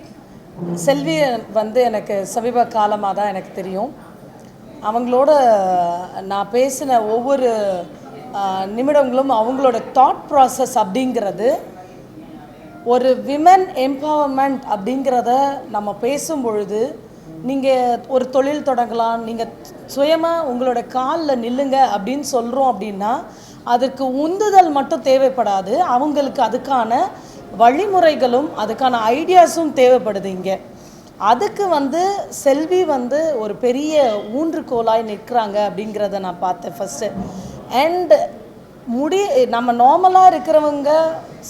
செல்வி வந்து எனக்கு சமீப காலமாக தான் எனக்கு தெரியும். அவங்களோட நான் பேசின ஒவ்வொரு நிமிடங்களும் அவங்களோட தாட் ப்ராசஸ் அப்படிங்கிறது ஒரு விமன் எம்பவர்மெண்ட் அப்படிங்கிறத நம்ம பேசும் பொழுது நீங்கள் ஒரு தொழில் தொடங்கலாம், நீங்கள் சுயமாக உங்களோட காலில் நில்லுங்க அப்படின்னு சொல்கிறோம் அப்படின்னா அதுக்கு உந்துதல் மட்டும் தேவைப்படாது, அவங்களுக்கு அதுக்கான வழிமுறைகளும் அதுக்கான ஐடியாஸும் தேவைப்படுது. இங்கே அதுக்கு வந்து செல்வி வந்து ஒரு பெரிய ஊன்றுகோலாய் நிற்கிறாங்க அப்படிங்கிறத நான் பார்த்தேன் ஃபஸ்ட்டு. அண்ட் நம்ம நார்மலாக இருக்கிறவங்க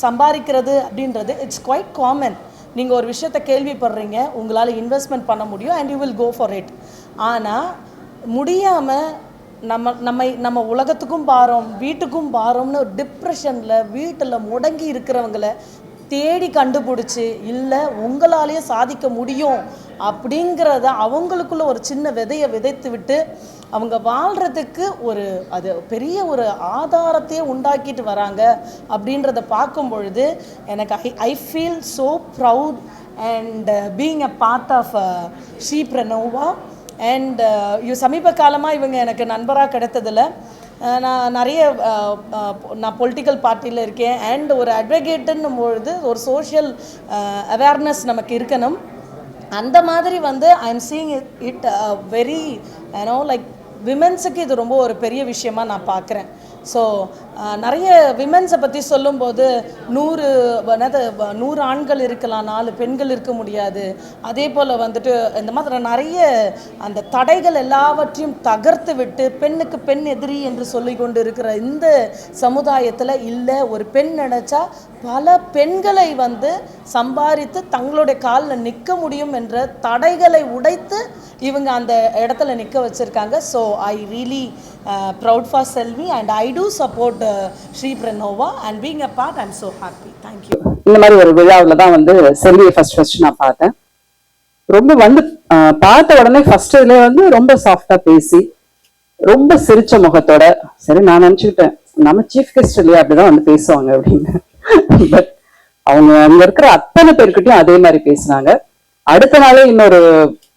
சம்பாதிக்கிறது அப்படின்றது இட்ஸ் குவைட் காமன். நீங்கள் ஒரு விஷயத்தை கேள்விப்படுறீங்க, உங்களால் இன்வெஸ்ட்மெண்ட் பண்ண முடியும் and you will go for it. ஆனால் முடியாமல் நம்ம உலகத்துக்கும் பாரோம் வீட்டுக்கும் பாரோம்னு டிப்ரெஷனில் வீட்டில் முடங்கி இருக்கிறவங்களை தேடி கண்டுபிடிச்சி இல்லை உங்களாலேயே சாதிக்க முடியும் அப்படிங்கிறத அவங்களுக்குள்ள ஒரு சின்ன விதையை விதைத்து விட்டு அவங்க வாழ்கிறதுக்கு ஒரு அது பெரிய ஒரு ஆதாரத்தையே உண்டாக்கிட்டு வராங்க அப்படின்றத பார்க்கும் பொழுது எனக்கு I feel so proud and being a part of Shri Pranava. அண்ட் சமீப காலமாக இவங்க எனக்கு நண்பராக கிடைத்ததில் நான் நிறைய நான் பொலிட்டிக்கல் பார்ட்டியில் இருக்கேன். அண்ட் ஒரு அட்வொகேட்டுன்னும் பொழுது ஒரு சோஷியல் அவேர்னஸ் நமக்கு இருக்கணும். அந்த மாதிரி வந்து I am seeing it very like விமென்ஸுக்கு இது ரொம்ப ஒரு பெரிய விஷயமாக நான் பார்க்குறேன். ஸோ நிறைய விமென்ஸை பற்றி சொல்லும்போது 100 ஆண்கள் இருக்கலாம், 4 பெண்கள் இருக்க முடியாது. அதே போல் வந்துட்டு இந்த மாதிரி நிறைய அந்த தடைகள் எல்லாவற்றையும் தகர்த்து விட்டு பெண்ணுக்கு பெண் எதிரி என்று சொல்லி கொண்டு இருக்கிற இந்த சமுதாயத்தில் இல்லை, ஒரு பெண் நினச்சா பல பெண்களை வந்து சம்பாதித்து தங்களுடைய காலில் நிற்க முடியும் என்ற தடைகளை உடைத்து இவங்க அந்த இடத்துல நிற்க வச்சுருக்காங்க. So I really proud for Selvi and I do support Sri Pranova and being a part I'm so happy. Thank you. இந்த மாதிரி ஒரு விழாவில் தான் வந்து செல்வியை ஃபர்ஸ்ட் நான் பார்த்தேன். ரொம்ப வந்து பார்த்த உடனே ஃபர்ஸ்ட் இதுல வந்து ரொம்ப சாஃப்டா பேசி ரொம்ப சிரிச்ச முகத்தோட, சரி நான் நினைச்சுக்கிட்டேன் நம்ம சீஃப் கெஸ்ட் இல்லையா அப்படிதான் வந்து பேசுவாங்க அப்படின்னு. பட் அவங்க அங்க இருக்கிற அத்தனை பேர்கிட்டையும் அதே மாதிரி பேசினாங்க. அடுத்த நாளே இன்னொரு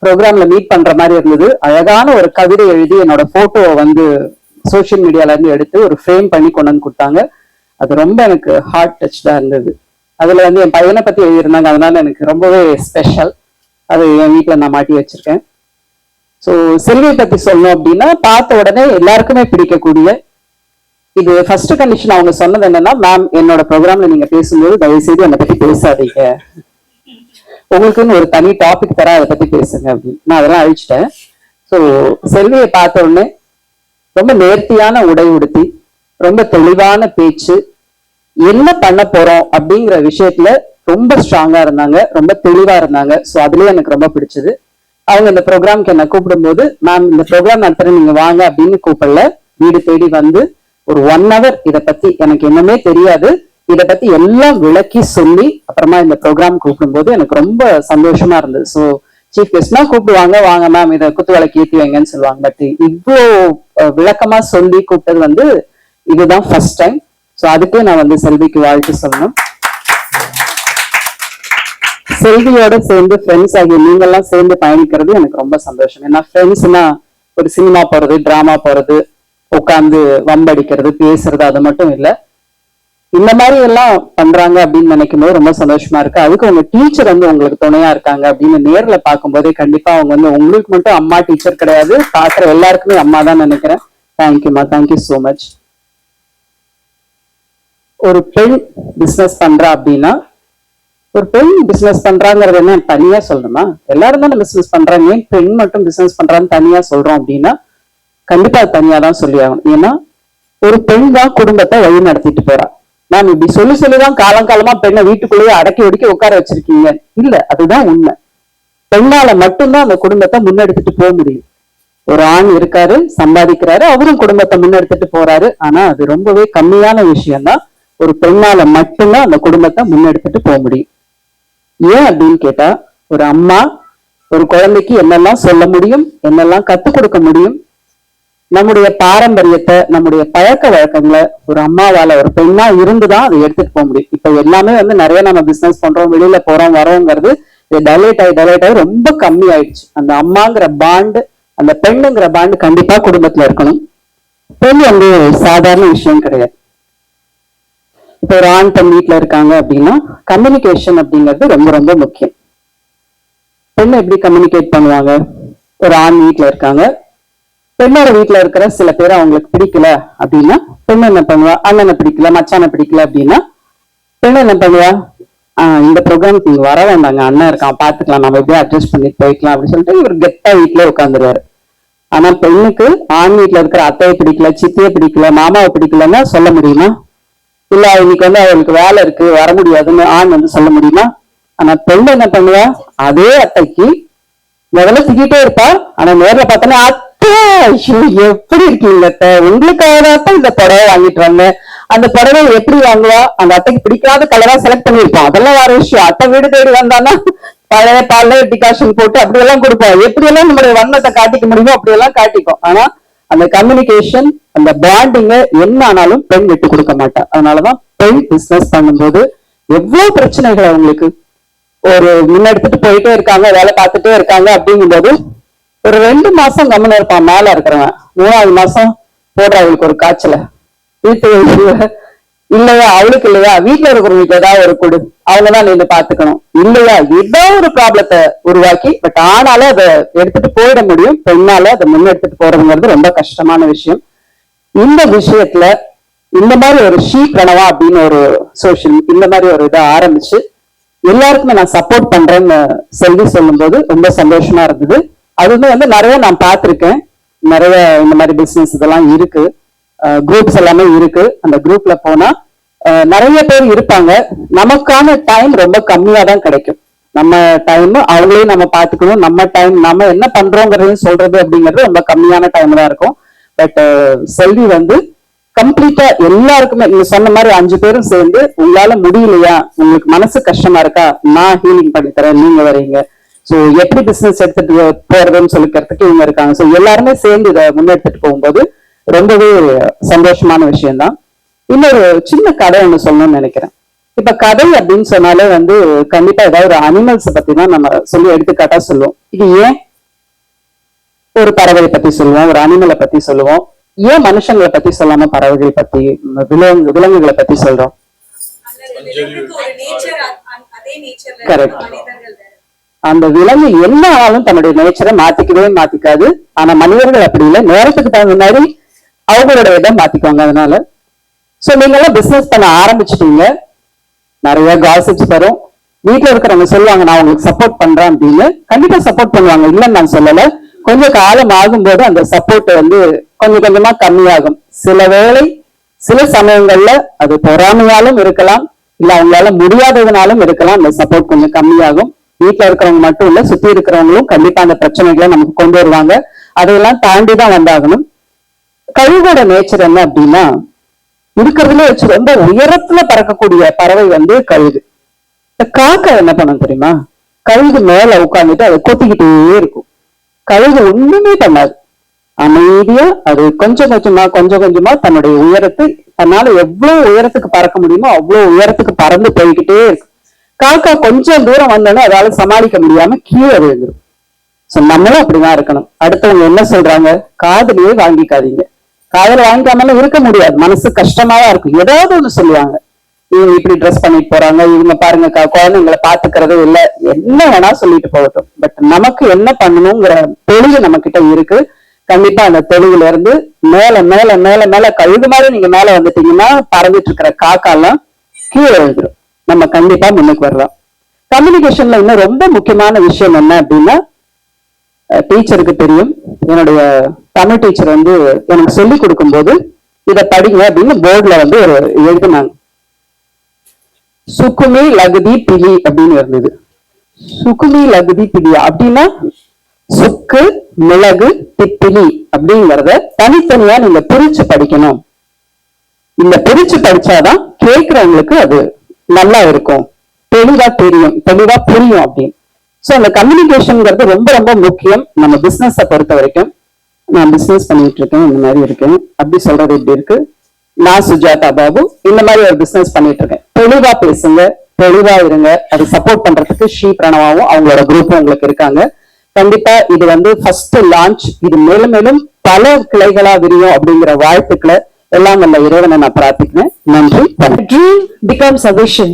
ப்ரோக்ராம்ல மீட் பண்ற மாதிரி இருந்தது. அழகான ஒரு கவிதை எழுதி என்னோட போட்டோவை வந்து சோசியல் மீடியால இருந்து எடுத்து ஒரு ஃப்ரேம் பண்ணி கொண்டு வந்து கொடுத்தாங்க. அது ரொம்ப எனக்கு ஹார்ட் டச்சா இருந்தது. அதுல வந்து என் பையனை பத்தி எழுதியிருந்தாங்க, அதனால எனக்கு ரொம்பவே ஸ்பெஷல். அது என் வீட்டுல நான் மாட்டி வச்சிருக்கேன். ஸோ செல்வியை பத்தி சொல்லணும் அப்படின்னா பார்த்த உடனே எல்லாருக்குமே பிடிக்கக்கூடிய இது ஃபர்ஸ்ட் கண்டிஷன். அவங்க சொன்னது என்னன்னா, மேம் என்னோட ப்ரோக்ராம்ல நீங்க பேசும்போது தயவு செய்து என்னை பத்தி பேசாதீங்க, உங்களுக்குன்னு ஒரு தனி டாபிக் தர அதை பத்தி பேசுங்க அப்படின்னு. நான் அதெல்லாம் அழிச்சிட்டேன். ஸோ செல்வியை பார்த்த உடனே ரொம்ப நேர்த்தியான உடை உடுத்தி ரொம்ப தெளிவான பேச்சு, என்ன பண்ண போறோம் அப்படிங்கிற விஷயத்துல ரொம்ப ஸ்ட்ராங்கா இருந்தாங்க, ரொம்ப தெளிவா இருந்தாங்க. ஸோ அதுலயே எனக்கு ரொம்ப பிடிச்சது. அவங்க இந்த ப்ரோக்ராம்க்கு என்ன கூப்பிடும்போது, மேம் இந்த ப்ரோக்ராம் நடத்துற நீங்க வாங்க அப்படின்னு கூப்பிடல, வீடு தேடி வந்து ஒரு 1 hour இதை பத்தி எனக்கு என்னமே தெரியாது இதை பத்தி எல்லாம் விளக்கி சொல்லி அப்புறமா இந்த ப்ரோக்ராம் கூப்பிடும்போது எனக்கு ரொம்ப சந்தோஷமா இருந்தது. ஸோ சீஃப் கெஸ்ட்னா கூப்பிடுவாங்க, வாங்க மேம் இதை குத்து விளக்கு ஏற்றி வைங்கன்னு சொல்லுவாங்க. பட் இவ்வளோ விளக்கமா சொல்லி கூப்பிட்டது வந்து இதுதான் ஃபர்ஸ்ட் டைம். ஸோ அதுக்கு நான் வந்து செல்விக்கு வாழ்த்து சொல்லணும். செல்வியோட சேர்ந்து ஃப்ரெண்ட்ஸ் ஆகிய நீங்கெல்லாம் சேர்ந்து பயணிக்கிறது எனக்கு ரொம்ப சந்தோஷம். ஏன்னா ஃப்ரெண்ட்ஸ்னா ஒரு சினிமா போறது, டிராமா போறது, உட்காந்து வம்படிக்கிறது, பேசுறது, அது மட்டும் இல்லை. இந்த மாதிரி எல்லாம் பண்றாங்க அப்படின்னு நினைக்கும் போது ரொம்ப சந்தோஷமா இருக்கு. அதுக்கு உங்க டீச்சர் வந்து உங்களுக்கு துணையா இருக்காங்க அப்படின்னு நேர்ல பார்க்கும்போதே கண்டிப்பா அவங்க வந்து உங்களுக்கு மட்டும் அம்மா டீச்சர் கிடையாது, பாக்குற எல்லாருக்குமே அம்மா தான் நினைக்கிறேன். தேங்க்யூமா, தேங்க்யூ சோ மச். ஒரு பெண் பிசினஸ் பண்றா அப்படின்னா, ஒரு பெண் பிசினஸ் பண்றாங்கிறது என்ன தனியா சொல்லணுமா? எல்லாரும் தானே பிசினஸ் பண்றாங்க, ஏன் பெண் மட்டும் பிசினஸ் பண்றான்னு தனியா சொல்றோம் அப்படின்னா கண்டிப்பா தனியா தான் சொல்லி ஆகணும். ஏன்னா ஒரு பெண் தான் குடும்பத்தை வழி நடத்திட்டு போறா. மேம் இப்படி சொல்லிதான் காலங்காலமா பெண்ணை வீட்டுக்குள்ளேயே அடக்கி ஒடுக்கி உட்கார வச்சிருக்கீங்க. இல்ல, அதுதான் உண்மை. பெண்ணால மட்டும்தான் அந்த குடும்பத்தை முன்னெடுத்துட்டு போக முடியும். ஒரு ஆண் இருக்காரு, சம்பாதிக்கிறாரு, அவரும் குடும்பத்தை முன்னெடுத்துட்டு போறாரு. ஆனா அது ரொம்பவே கம்மியான விஷயம்தான். ஒரு பெண்ணால மட்டும்தான் அந்த குடும்பத்தை முன்னெடுத்துட்டு போக முடியும். ஏன் அப்படின்னு கேட்டா, ஒரு அம்மா ஒரு குழந்தைக்கு என்னெல்லாம் சொல்ல முடியும், என்னெல்லாம் கத்துக் கொடுக்க முடியும், நம்முடைய பாரம்பரியத்தை, நம்முடைய பழக்க வழக்கங்களை ஒரு அம்மாவால, ஒரு பெண்ணா இருந்துதான் அதை எடுத்துட்டு போக முடியும். இப்ப எல்லாமே நிறைய நம்ம பிசினஸ் பண்றோம், வெளியில போறோம் வரோங்கிறது டைலேட் ஆகி ரொம்ப கம்மி ஆயிடுச்சு. அந்த அம்மாங்கிற பாண்டு, அந்த பெண்ணுங்கிற பாண்டு கண்டிப்பா குடும்பத்துல இருக்கணும். பெண் சாதாரண விஷயம் கிடையாது. இப்ப ஒரு ஆண் பெண் வீட்டுல இருக்காங்க அப்படின்னா கம்யூனிகேஷன் அப்படிங்கிறது ரொம்ப ரொம்ப முக்கியம். பெண்ணை எப்படி கம்யூனிகேட் பண்ணுவாங்க? ஒரு ஆண் வீட்டுல இருக்காங்க, பெண்ணோட வீட்டுல இருக்கிற சில பேர் அவங்களுக்கு பிடிக்கல அப்படின்னா பெண்ணு என்ன பண்ணுவா? அண்ணனை பிடிக்கல, மச்சானை பிடிக்கல அப்படின்னா பெண்ணு என்ன பண்ணுவா? இந்த ப்ரோக்ராமுக்கு நீங்க வர வேண்டாங்க, அண்ணன் இருக்கான், பாத்துக்கலாம், நம்ம எப்படியும் அட்ஜஸ்ட் பண்ணிட்டு போய்க்கலாம் அப்படின்னு சொல்லிட்டு இவர் கெட்டா வீட்டுல உட்காந்துருவாரு. ஆனா பெண்ணுக்கு ஆண் வீட்டுல இருக்கிற அத்தையை பிடிக்கல, சித்தியை பிடிக்கல, மாமாவை பிடிக்கலன்னா சொல்ல முடியுமா? இல்ல இன்னைக்கு அவளுக்கு வேலை இருக்கு வர முடியாதுன்னு ஆண் சொல்ல முடியுமா? ஆனா பெண் என்ன பண்ணுவா? அதே அத்தைக்கு முதல்ல திக்கிட்டே இருப்பா. ஆனா நேர்ல பார்த்தோன்னா, அத்தை எப்படி இருக்கீங்க அத்தை, உங்களுக்காக இந்த புடவை வாங்கிட்டு வந்தேன். அந்த புடவை எப்படி வாங்குவா? அந்த அத்தைக்கு பிடிக்காத கலரா செலக்ட் பண்ணிருப்போம், அதெல்லாம் வேற விஷயம். அத்தை வீடு தேடி வந்தானா பழைய பால்ல டிகாஷன் போட்டு அப்படியெல்லாம் கொடுப்போம். எப்படியெல்லாம் நம்மளுடைய வண்ணத்தை காட்டிக்க முடியுமோ அப்படியெல்லாம் காட்டிக்கும். ஆனா அந்த கம்யூனிகேஷன், அந்த பாண்டிங்க என்ன ஆனாலும் பெண் விட்டு கொடுக்க மாட்டா. அதனாலதான் பெண் பிசினஸ் பண்ணும்போது எவ்வளவு பிரச்சனைகள் அவங்களுக்கு. ஒரு முன்னெடுத்துட்டு போயிட்டே இருக்காங்க, வேலை பார்த்துட்டே இருக்காங்க அப்படிங்கும்போது ஒரு 2 மாசம் கம்மன இருப்பான் மேல இருக்கிறவன், 3வது மாசம் போடுற அவளுக்கு ஒரு காய்ச்சல, வீட்டு இல்லையா அவளுக்கு, இல்லையா வீட்டுல இருக்கிறவங்களுக்கு ஏதாவது ஒரு கொடு, அவங்கதான் நீங்க பாத்துக்கணும், இல்லையா ஏதோ ஒரு ப்ராப்ளத்தை உருவாக்கி. பட் ஆனாலும் அதை எடுத்துட்டு போயிட முடியும். பெண்ணால அதை முன்னெடுத்துட்டு போறதுங்கிறது ரொம்ப கஷ்டமான விஷயம். இந்த விஷயத்துல இந்த மாதிரி ஒரு பிரணவா அப்படின்னு ஒரு சோஷியல் இந்த மாதிரி ஒரு இதை ஆரம்பிச்சு எல்லாருக்குமே நான் சப்போர்ட் பண்றேன்னு சொல்லும் போது ரொம்ப சந்தோஷமா இருந்தது. அதுவுமே நிறைய நான் பார்த்திருக்கேன். நிறைய இந்த மாதிரி பிசினஸ் இதெல்லாம் இருக்கு, குரூப்ஸ் எல்லாமே இருக்கு. அந்த குரூப்ல போனா நிறைய பேர் இருப்பாங்க. நமக்கான டைம் ரொம்ப கம்மியா தான் கிடைக்கும். நம்ம டைம் அவங்களையும் நம்ம பாத்துக்கணும், நம்ம டைம் நம்ம என்ன பண்றோங்கிறதையும் சொல்றது அப்படிங்கிறது ரொம்ப கம்மியான டைம் தான் இருக்கும். பட் செல்வி கம்ப்ளீட்டா எல்லாருக்குமே நீங்க சொன்ன மாதிரி 5 பேரும் சேர்ந்து, உங்களால முடியலையா, உங்களுக்கு மனசு கஷ்டமா இருக்கா, நான் ஹீலிங் பண்ணி தரேன், நீங்க வரீங்க, சோ எப்படி பிசினஸ் எடுத்துட்டு போறதுன்னு சொல்லிக்கிறதுக்கு இவங்க இருக்காங்க. சோ எல்லாருமே சேர்ந்து இதை முன்னெடுத்துட்டு போகும்போது ரொம்பவே சந்தோஷமான விஷயம்தான். இன்னொரு சின்ன கதை ஒண்ணு சொல்லணும்னு நினைக்கிறேன். இப்ப கதை அப்படின்னு சொன்னாலே கண்டிப்பா ஏதாவது ஒரு அனிமல்ஸ் பத்தி தான் நம்ம சொல்லி எடுத்துக்காட்டா சொல்லுவோம். இது ஏன் ஒரு பறவையை பத்தி சொல்லுவோம், ஒரு அனிமலை பத்தி சொல்லுவோம், ஏன் மனுஷங்களை பத்தி சொல்லாம பறவைகள் பத்தி, விலங்குகளை பத்தி சொல்றோம்? கரெக்ட். அந்த விலங்கு என்ன ஆனாலும் தன்னுடைய நேச்சரை மாத்திக்கவே மாத்திக்காது. ஆனா மனிதர்கள் அப்படி இல்லை, நேரத்துக்கு தகுந்த மாதிரி அவங்களோட இடம் மாத்திக்குவாங்க. அதனால சோ நீங்க எல்லாம் பிசினஸ் பண்ண ஆரம்பிச்சுட்டீங்க, நிறைய காசிப்ஸ் வரும். வீட்டுல இருக்கிறவங்க சொல்லுவாங்க நான் உங்களுக்கு சப்போர்ட் பண்றேன் அப்படின்னு. கண்டிப்பா சப்போர்ட் பண்ணுவாங்க, இல்லைன்னு நான் சொல்லல. கொஞ்சம் காலம் ஆகும்போது அந்த சப்போர்ட் கொஞ்சம் கொஞ்சமா கம்மியாகும். சில வேளை சில சமயங்கள்ல அது பொறாமையாலும் இருக்கலாம், இல்ல அவங்களால முடியாததுனாலும் இருக்கலாம். அந்த சப்போர்ட் கொஞ்சம் கம்மியாகும். வீட்டுல இருக்கிறவங்க மட்டும் இல்ல, சுத்தி இருக்கிறவங்களும் கண்டிப்பா அந்த பிரச்சனைகளை நமக்கு கொண்டு வருவாங்க. அதையெல்லாம் தாண்டிதான் வந்தாகணும். கழுகோட நேச்சர் என்ன அப்படின்னா, இருக்கிறதுல வச்சு ரொம்ப உயரத்துல பறக்கக்கூடிய பறவை கழுகு. இந்த காக்கா என்ன பண்ணும் தெரியுமா? கழுகு மேல உட்கார்ந்துட்டு அதை கொத்திக்கிட்டே இருக்கும். கழுகு ஒண்ணுமே பண்ணாது, அமைதியா அது கொஞ்சம் கொஞ்சமா தன்னுடைய உயரத்தை, தன்னால எவ்வளவு உயரத்துக்கு பறக்க முடியுமோ அவ்வளவு உயரத்துக்கு பறந்து போய்கிட்டே இருக்கு. காக்கா கொஞ்சம் தூரம் வந்தோன்னா அதால சமாளிக்க முடியாம கீழே விழுந்துடும். சோ நம்மளும் அப்படிதான் இருக்கணும். அடுத்தவங்க என்ன சொல்றாங்க காதுலயே வாங்கிக்காதீங்க. காதல வாங்கிக்காமலாம் இருக்க முடியாது, மனசு கஷ்டமாதான் இருக்கும். ஏதாவது ஒண்ணு சொல்லுவாங்க, இவங்க இப்படி ட்ரெஸ் பண்ணிட்டு போறாங்க, இவங்க பாருங்க குழந்தைங்களை பாத்துக்கிறதே இல்லை, என்ன வேணா சொல்லிட்டு போகட்டும். பட் நமக்கு என்ன பண்ணணுங்கிற தெளிவு நம்ம கிட்ட இருக்கு. கண்டிப்பா அந்த தெளிவுல இருந்து மேல மேல மேல மேல கழுகு மாதிரி நீங்க மேல வந்துட்டீங்கன்னா பறந்துட்டு இருக்கிற காக்காலாம் கீழே எழுதுரும். நம்ம கண்டிப்பா முன்னுக்கு வரலாம். கம்யூனிகேஷன்ல இன்னும் ரொம்ப முக்கியமான விஷயம் என்ன அப்படின்னா, டீச்சருக்கு தெரியும், என்னுடைய தமிழ் டீச்சர் எனக்கு சொல்லி கொடுக்கும் போது இதை படிங்க அப்படின்னு போர்டுல ஒரு எழுதினாங்க. சுக்குமி லகுதி பிலி அப்படின்னு இருந்தது. சுக்குமி லகுதி பிலி அப்படின்னா சுக்கு மிளகு திப்பிலி அப்படிங்கறத தனித்தனியா நீங்க பிரிச்சு படிக்கணும். இந்த பிரிச்சு படிச்சாதான் கேட்கிறவங்களுக்கு அது நல்லா இருக்கும், தெளிவா தெரியும், தெளிவா புரியும் அப்படின்னு. சோ அந்த கம்யூனிகேஷன்ங்கிறது ரொம்ப ரொம்ப முக்கியம் நம்ம பிசினஸ பொறுத்த வரைக்கும். நான் பிசினஸ் பண்ணிட்டு இருக்கேன், இந்த மாதிரி இருக்கேன் அப்படி சொல்றது எப்படி இருக்கு? நான் சுஜாதா பாபு இந்த மாதிரி ஒரு பிசினஸ் பண்ணிட்டு இருக்கேன். தெளிவா பேசுங்க, தெளிவா இருங்க. அது சப்போர்ட் பண்றதுக்கு ஸ்ரீ பிரணவாவும் அவங்களோட குரூப்பும் உங்களுக்கு இருக்காங்க. கண்டிப்பா இது வந்து ஃபர்ஸ்ட் லான்ச். இது மேலும் மேலும் பல கிளைகளா விரியும் அப்படிங்கிற வாழ்த்துக்களை எல்லாம் வல்ல இறைவனை நான் பிரார்த்திக்கிறேன். நன்றி. A dream becomes a vision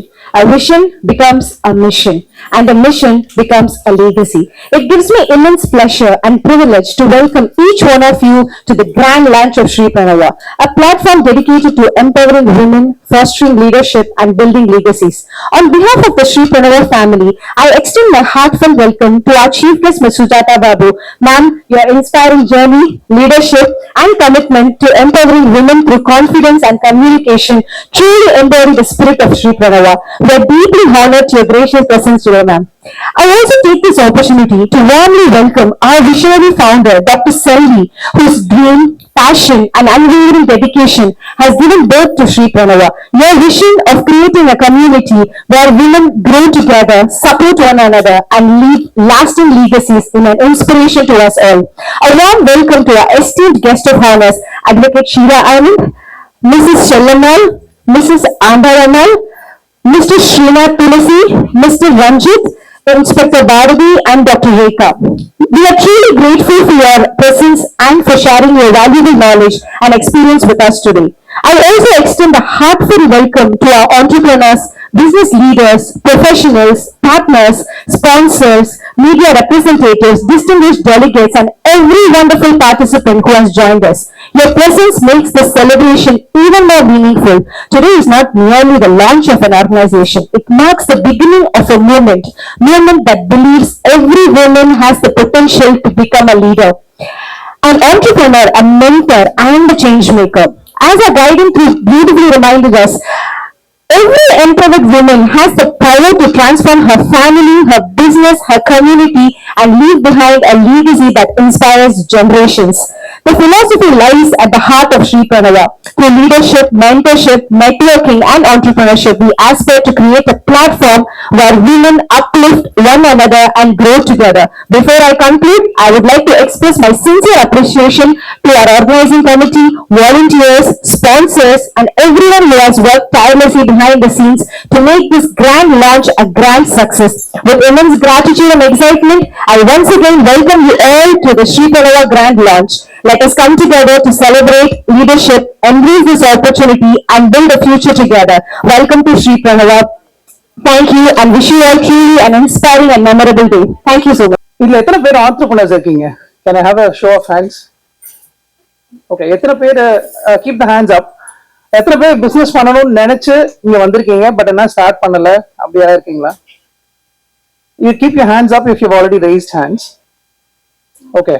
becomes a mission, and a mission becomes a legacy. It gives me immense pleasure and privilege to welcome each one of you to the grand launch of Sri Pranava, a platform dedicated to empowering women, fostering leadership and building legacies. On behalf of the Sri Pranava family, I extend my heartfelt welcome to our Chief Guest Ms. Sujata Babu. Ma'am, your inspiring journey, leadership and commitment to empowering women through confidence and communication truly embody the spirit of Sri Pranava. We are deeply honored to your gracious presence today, ma'am. I also take this opportunity to warmly welcome our visionary founder, Dr. Selvi, whose dream, passion and unwavering dedication has given birth to Sri Pranava. Your vision of creating a community where women grow together, support one another and leave lasting legacies is an inspiration to us all. A warm welcome to our esteemed guest of honors, Advocate Sheila Anand, Mrs. Chellamal, Mrs. Andaramal, Mr. Srinath Tulasi, Mr. Ranjit, Inspector Bharati and Dr. Rekha. We are truly grateful for your presence and for sharing your valuable knowledge and experience with us today. I also extend a heartfelt welcome to our entrepreneurs, business leaders, professionals, partners, sponsors, media representatives, distinguished delegates and every wonderful participant who has joined us. Your presence makes this celebration even more meaningful. Today is not merely the launch of an organization. It marks the beginning of a movement that believes every woman has the potential to become a leader, an entrepreneur, a mentor and a change maker. As our guiding through beautifully reminded us, every empowered woman has the power to transform her family, her business, her community and leave behind a legacy that inspires generations. The philosophy lies at the heart of Sri Pranava. Through leadership, mentorship, networking and entrepreneurship, we aspire to create a platform where women uplift one another and grow together. Before I conclude, I would like to express my sincere appreciation to our organizing committee, volunteers, sponsors and everyone who has worked tirelessly behind the scenes to make this grand launch a grand success. With immense gratitude and excitement, I once again welcome you all to the Sri Pranava grand launch. Let us come together to celebrate leadership, embrace this opportunity and build a future together. Welcome to Sri Pranava. Thank you and wish you all truly an inspiring and memorable day. Thank you so much. இதுல எத்தனை பேர் entrepreneurs இருக்கீங்க? Can I have a show of hands? Okay, எத்தனை பேர் keep the hands up. எத்தனை பேர் business பண்ணணும்னு நினைச்சு இங்க வந்திருக்கீங்க பட் என்ன ஸ்டார்ட் பண்ணல அப்படியா இருக்கீங்களா? You keep your hands up if you've already raised hands. Okay.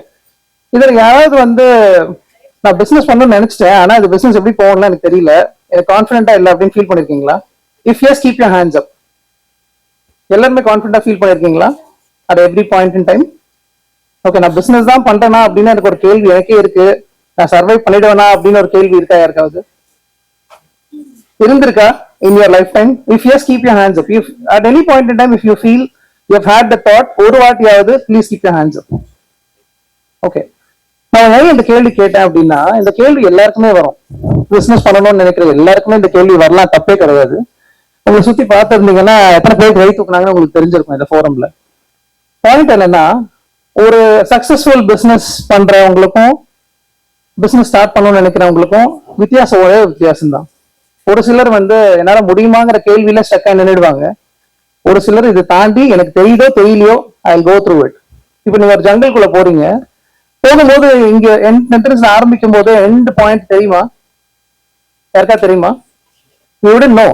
இதுல யாராவது வந்து நான் பிசினஸ் பண்ணணும்னு நினைச்சிட்டேன் ஆனா இது பிசினஸ் எப்படி போகணும்னு எனக்கு தெரியல, எனக்கு கான்ஃபிடென்ட்டா இல்லை அப்படின்னு ஃபீல் பண்ணிருக்கீங்களா? If yes keep your hands up. எல்லாருமே கான்ஃபிடென்ட்டா ஃபீல் பண்ணிருக்கீங்களா at every point in time? Okay, நான் பிசினஸ் தான் பண்றேனா அப்படின்னு எனக்கு ஒரு கேள்வி எனக்கே இருக்கு. நான் சர்வை பண்ணிடுவேனா அப்படின்னு ஒரு கேள்வி இருக்கா யாருக்காவது? இருந்திருக்கா in your lifetime? If yes, keep your hands up. If at any point in time if you feel you have had the thought ஒரு வாட்டியாவது please keep your hands up. Okay, நான் ஏன் இந்த கேள்வி கேட்டேன் அப்படின்னா இந்த கேள்வி எல்லாருக்குமே வரும். பிசினஸ் பண்ணணும்னு நினைக்கிற எல்லாருக்குமே இந்த கேள்வி வரலாம், தப்பே கிடையாது. உங்களை சுத்தி பார்த்துருந்தீங்கன்னா எத்தனை பேருக்கு கை தூக்குனாங்கன்னு உங்களுக்கு தெரிஞ்சிருக்கும் இந்த ஃபோரம்ல. பாயிண்ட் என்னன்னா, ஒரு சக்சஸ்ஃபுல் பிசினஸ் பண்றவங்களுக்கும் பிசினஸ் ஸ்டார்ட் பண்ணணும்னு நினைக்கிறவங்களுக்கும் வித்தியாசம் ஒரே வித்தியாசம் தான். ஒரு சிலர் வந்து என்னால முடியுமாங்கிற கேள்வியில ஸ்டக்கா நின்றுடுவாங்க. ஒரு சிலர் இதை தாண்டி எனக்கு தெரியுதோ தெரியலையோ I will go through it. இப்போ நீங்க ஒரு ஜங்கிள்குள்ள போறீங்க, போகும்போது இங்க என்ட்ரன்ஸ் ஆரம்பிக்கும் போது எண்ட் பாயிண்ட் தெரியுமா? யாருக்கா தெரியுமா? You wouldn't know.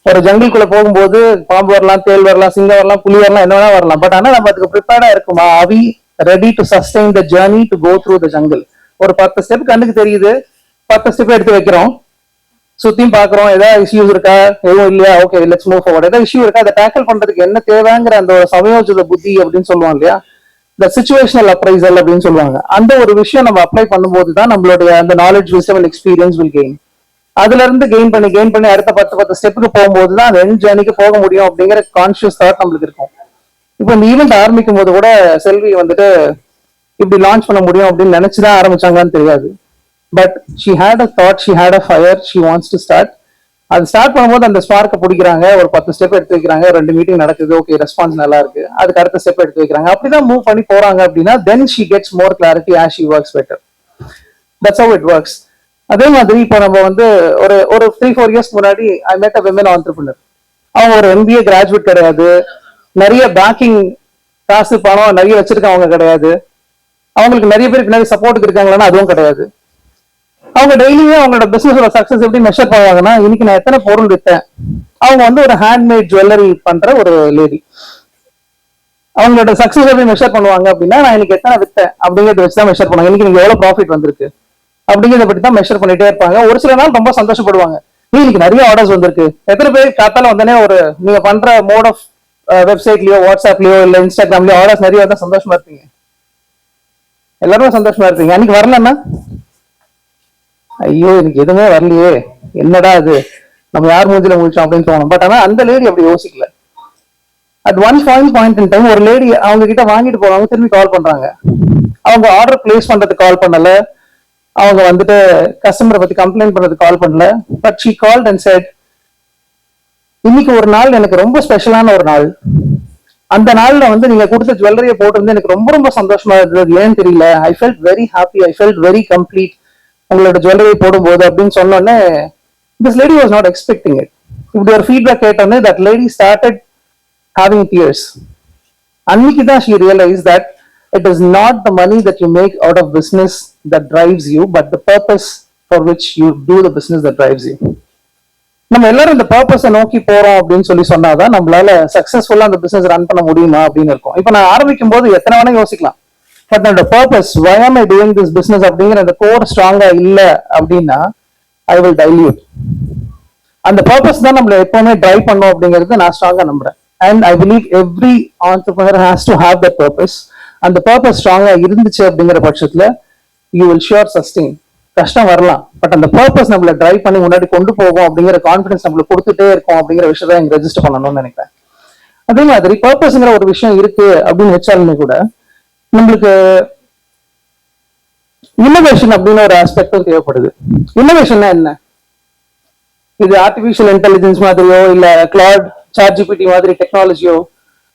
ஒரு ஜங்கிள்குள்ள போகும்போது பாம்பு வரலாம், தேல் வரலாம், சிங்கம் வரலாம், புலி வரலாம், என்ன வேணா வரலாம். பட் ஆனா நம்ம அதுக்கு ப்ரிப்பேர்டா இருக்குமா? Are we ready to sustain the journey to go through the jungle? ஒரு 10 ஸ்டெப் கண்ணுக்கு தெரியுது, 10 ஸ்டெப் எடுத்து வைக்கிறோம். சுத்தியும் பாக்குறோம், ஏதாவது இஷ்யூஸ் இருக்கா, எதுவும் இல்லையா, ஓகே லெட்ஸ் மூவ் ஃபார்வர்ட். ஏதாவது இஷ்யூ இருக்கா, அதை டேக்கிள் பண்றதுக்கு என்ன தேவைங்கிற அந்த ஒரு சமயோஜித புத்தி அப்படின்னு சொல்லுவாங்க இல்லையா, இந்த சிச்சுவேஷனல் அப்ரைசல் அப்படின்னு சொல்லுவாங்க. அந்த ஒரு விஷயம் நம்ம அப்ளை பண்ணும்போது தான் நம்மளுடைய அந்த knowledge, wisdom and experience will gain. அதுல இருந்து கெயின் பண்ணி அடுத்த 10 ஸ்டெப்புக்கு போகும்போது தான் அந்த எண்ட் ஜேர்னிக்கு போக முடியும் அப்படிங்கிற கான்சியஸ் தாட் நம்மளுக்கு இருக்கும். இப்போ இந்த ஈவெண்ட் ஆரம்பிக்கும் போது கூட செல்வி வந்துட்டு இப்படி லான்ச் பண்ண முடியும் அப்படின்னு நினைச்சுதான் ஆரம்பிச்சாங்கன்னு தெரியாது. But she had a thought, she had a fire, she wants to start. அது ஸ்டார்ட் பண்ணும்போது அந்த ஸ்பார்க்கை பிடிக்கிறாங்க, ஒரு 10 ஸ்டெப் எடுத்து வைக்கிறாங்க, 2 மீட்டிங் நடக்குது, ஓகே ரெஸ்பான்ஸ் நல்லா இருக்கு, அதுக்கு அடுத்த ஸ்டெப் எடுத்து வைக்கிறாங்க. அப்படிதான் மூவ் பண்ணி போறாங்க அப்படின்னா then she gets more clarity as she works better. That's how it works. அதே மாதிரி இப்போ நம்ம வந்து ஒரு 3-4 இயர்ஸ் முன்னாடி ஐ met a women entrepreneur. அவங்க ஒரு MBA கிராஜுவேட் கிடையாது, நிறைய பேக்கிங் காசு பணம் நிறைய வச்சிருக்கவங்க கிடையாது, அவங்களுக்கு நிறைய பேருக்கு பின்னாடி சப்போர்ட்டுக்கு இருக்காங்களான்னா அதுவும் கிடையாது. அவங்க டெய்லியுமே அவங்களோட பிசினஸோட சக்சஸ் எப்படி மெஷர் பண்ணுவாங்கன்னா, இன்னைக்கு நான் எத்தனை பொருள் வித்தேன். அவங்க வந்து ஒரு ஹேண்ட்மேட் ஜுவல்லரி பண்ற ஒரு லேடி. அவங்களோட சக்சஸ் எப்படி மெஷர் பண்ணுவாங்க அப்படின்னா, நான் இன்னைக்கு எத்தனை வித்தேன் அப்படிங்கறத வச்சுதான் மெஷர் பண்ணுவாங்க. இன்னைக்கு நீங்க எவ்வளவு ப்ராஃபிட் வந்திருக்கு அப்படிங்கிறத பத்தி தான் மெஷர் பண்ணிட்டே இருப்பாங்க. ஒரு சில நாள் ரொம்ப சந்தோஷப்படுவாங்க, இன்னைக்கு நிறைய ஆர்டர்ஸ் வந்திருக்கு. எத்தனை பேர் காத்தால வந்தனே ஒரு நீங்க பண்ற மோட் ஆஃப் வெப்சைட்லயோ வாட்ஸ்அப்லயோ இல்ல இன்ஸ்டாகிராம்லயோ ஆர்டர்ஸ் நிறைய வந்தா சந்தோஷமா இருப்பீங்க, எல்லாருமே சந்தோஷமா இருப்பீங்க. அன்னைக்கு வரலன்னா ஐயோ எனக்கு எதுவுமே வரலையே, என்னடா அது, நம்ம யார் மூஞ்சில முடிச்சோம் அப்படின்னு தோணும். பட் ஆனா அந்த லேடி அப்படி யோசிக்கல. At one point in time ஒரு லேடி அவங்க கிட்ட வாங்கிட்டு போவாங்க, திரும்பி கால் பண்றாங்க. அவங்க ஆர்டர் பிளேஸ் பண்றதுக்கு கால் பண்ணல, அவங்க வந்துட்டு கஸ்டமரை பத்தி கம்ப்ளைண்ட் பண்றதுக்கு கால் பண்ணல. But she called and set, இன்னைக்கு ஒரு நாள் எனக்கு ரொம்ப ஸ்பெஷலான ஒரு நாள், அந்த நாள்ல வந்து நீங்க கொடுத்த ஜுவல்லரியை போட்டு எனக்கு ரொம்ப ரொம்ப சந்தோஷமா இருந்தது, ஏன்னு தெரியல, I felt very happy, I felt very complete உங்களோட ஜுவல்லரி போடும்போது அப்படின்னு சொன்னோன்னே this lady was not expecting it. இப்படி ஒரு ஃபீட்பேக் கேட்டோன்னே that lady started having tears. அன்னைக்கு தான் she realise that it is not the money that you make out of business that drives you, but the purpose for which you do the business that drives you. நம்ம எல்லாரும் இந்த பர்பஸை நோக்கி போறோம் அப்படின்னு சொல்லி சொன்னாதான் நம்மளால சக்சஸ்ஃபுல்லா அந்த பிசினஸ் ரன் பண்ண முடியுமா அப்படின்னு இருக்கும். இப்போ நான் ஆரம்பிக்கும் போது எத்தனை வேணா யோசிக்கலாம், பட் என்னோட purpose why am I doing this business அப்படிங்கிற அந்த கோர் ஸ்ட்ராங்கா இல்ல அப்படின்னா ஐ வில் டைல்யூட். அந்த பர்பஸ் தான் நம்மள எப்பவுமே டிரைவ் பண்ணும் அப்படிங்கிறது நான் ஸ்ட்ராங்கா நம்புறேன். And I believe every entrepreneur has to have that purpose. அந்த பர்பஸ் ஸ்ட்ராங்கா இருந்துச்சு அப்படிங்கிற பட்சத்துல யூ வில் ஷியோர் சஸ்டெயின். கஷ்டம் வரலாம், பட் அந்த பர்பஸ் நம்மள டிரைவ் பண்ணி முன்னாடி கொண்டு போகும் அப்படிங்கிற கான்ஃபிடன்ஸ் நம்மளுக்கு கொடுத்துட்டே இருக்கும் அப்படிங்கிற விஷயத்த இங்க ரெஜிஸ்டர் பண்ணணும்னு நினைக்கிறேன். அதே மாதிரி பர்பஸ்ங்கிற ஒரு விஷயம் இருக்கு அப்படின்னு வச்சாலுமே கூட நம்மளுக்கு இன்னோவேஷன் அப்படின்னு ஒரு ஆஸ்பெக்டும் தேவைப்படுது. இன்னோவேஷன்னா என்ன? இது ஆர்டிபிஷியல் இன்டெலிஜென்ஸ் மாதிரியோ இல்ல கிளவுட் ChatGPT மாதிரி டெக்னாலஜியோ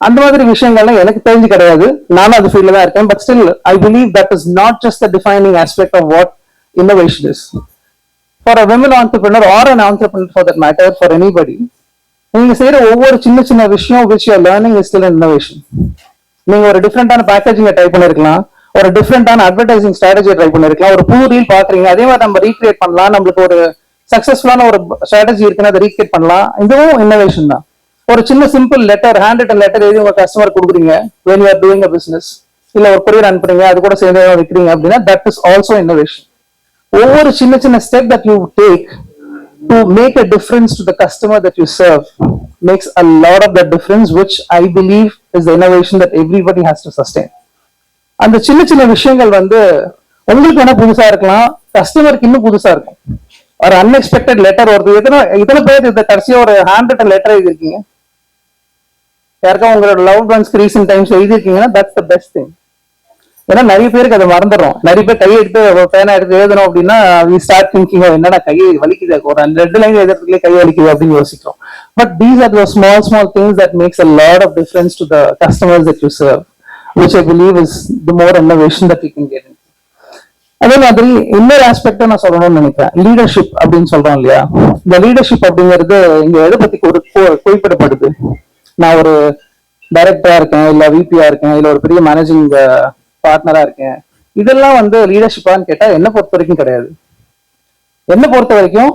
அந்த மாதிரி விஷயங்கள்லாம் எனக்கு தெரிஞ்சு கிடையாது, நானும் அது ஃபீல்ட்ல தான் இருக்கேன். But still I believe that is not just the defining aspect of what innovation is for a women entrepreneur or an entrepreneur for that matter, for anybody. நீங்க செய்யற ஒவ்வொரு சின்ன சின்ன விஷயம் which you are learning is still an innovation. நீங்க ஒரு டிஃப்ரெண்டான பேக்கேஜிங்கை try பண்ணிருக்கலாம், ஒரு டிஃப்ரெண்டான அட்வர்டைசிங் ஸ்ட்ராட்டஜியை ட்ரை பண்ணிருக்கலாம், ஒரு புது ரீல் பாக்குறீங்க, அதே மாதிரி நம்ம ரீக்ரியேட் பண்ணலாம், நம்மளுக்கு ஒரு சக்சஸ்ஃபுல்லான ஒரு ஸ்ட்ராட்டஜி இருக்குன்னா அதை ரீக்ரியேட் பண்ணலாம், இதுவும் இன்னோவேஷன் தான். ஒரு சின்ன simple letter, hand return letter எழுதி உங்க கஸ்டமர் கொடுக்குறீங்க when you are doing a business, இல்ல ஒரு கொரியர் அனுப்புறீங்க, அது கூட சேர்ந்து வைக்கிறீங்க அப்படின்னா that is also innovation. ஒவ்வொரு சின்ன சின்ன step that you take to make a difference to the customer that you serve makes a lot of that difference, which I believe is the innovation that everybody has to sustain. அந்த சின்ன சின்ன விஷயங்கள் வந்து உங்களுக்கு என்ன புதுசா இருக்கலாம், கஸ்டமருக்கு இன்னும் புதுசா இருக்கும். ஒரு அன்எக்ஸ்பெக்டட் லெட்டர் வருது, எத்தனை பேர் இந்த கடைசியா ஒரு ஹேண்ட் ரிட்டன் லெட்டர் எழுதிருக்கீங்க, யாருக்கா உங்களோட லவ் ஒன்ஸ் ரீசன்ட் டைம்ஸ் எழுதிருக்கீங்கன்னா that's the best thing. ஏன்னா நிறைய பேருக்கு அதை மறந்துடும். நிறைய பேர் கையை எடுத்து பேனா எடுத்து எழுதணும் அப்படின்னா we start thinking என்னடா கையை வலிக்குது, ஒரு 2 லைன் எழுதுறதுக்குள்ளே கை வலிக்குது அப்படின்னு யோசிக்கிறோம். But these are the small things that makes a lot of difference to the customers that you serve, which I believe is the more innovation that you can get into. அதே மாதிரி இன்னொரு aspect நான் சொல்லணும்னு நினைக்கிறேன், leadership அப்படின்னு சொல்றோம் இல்லையா. இந்த லீடர்ஷிப் அப்படிங்கிறது இங்க எதை பத்தி குறிப்பிடப்படுது, நான் ஒரு டைரக்டரா இருக்கேன், இல்ல விபியா இருக்கேன், இல்ல ஒரு பெரிய மேனேஜிங் பார்ட்னரா இருக்கேன், இதெல்லாம் வந்து லீடர்ஷிப்பான்னு கேட்டா என்ன பொறுத்த வரைக்கும் கிடையாது. என்ன பொறுத்த வரைக்கும்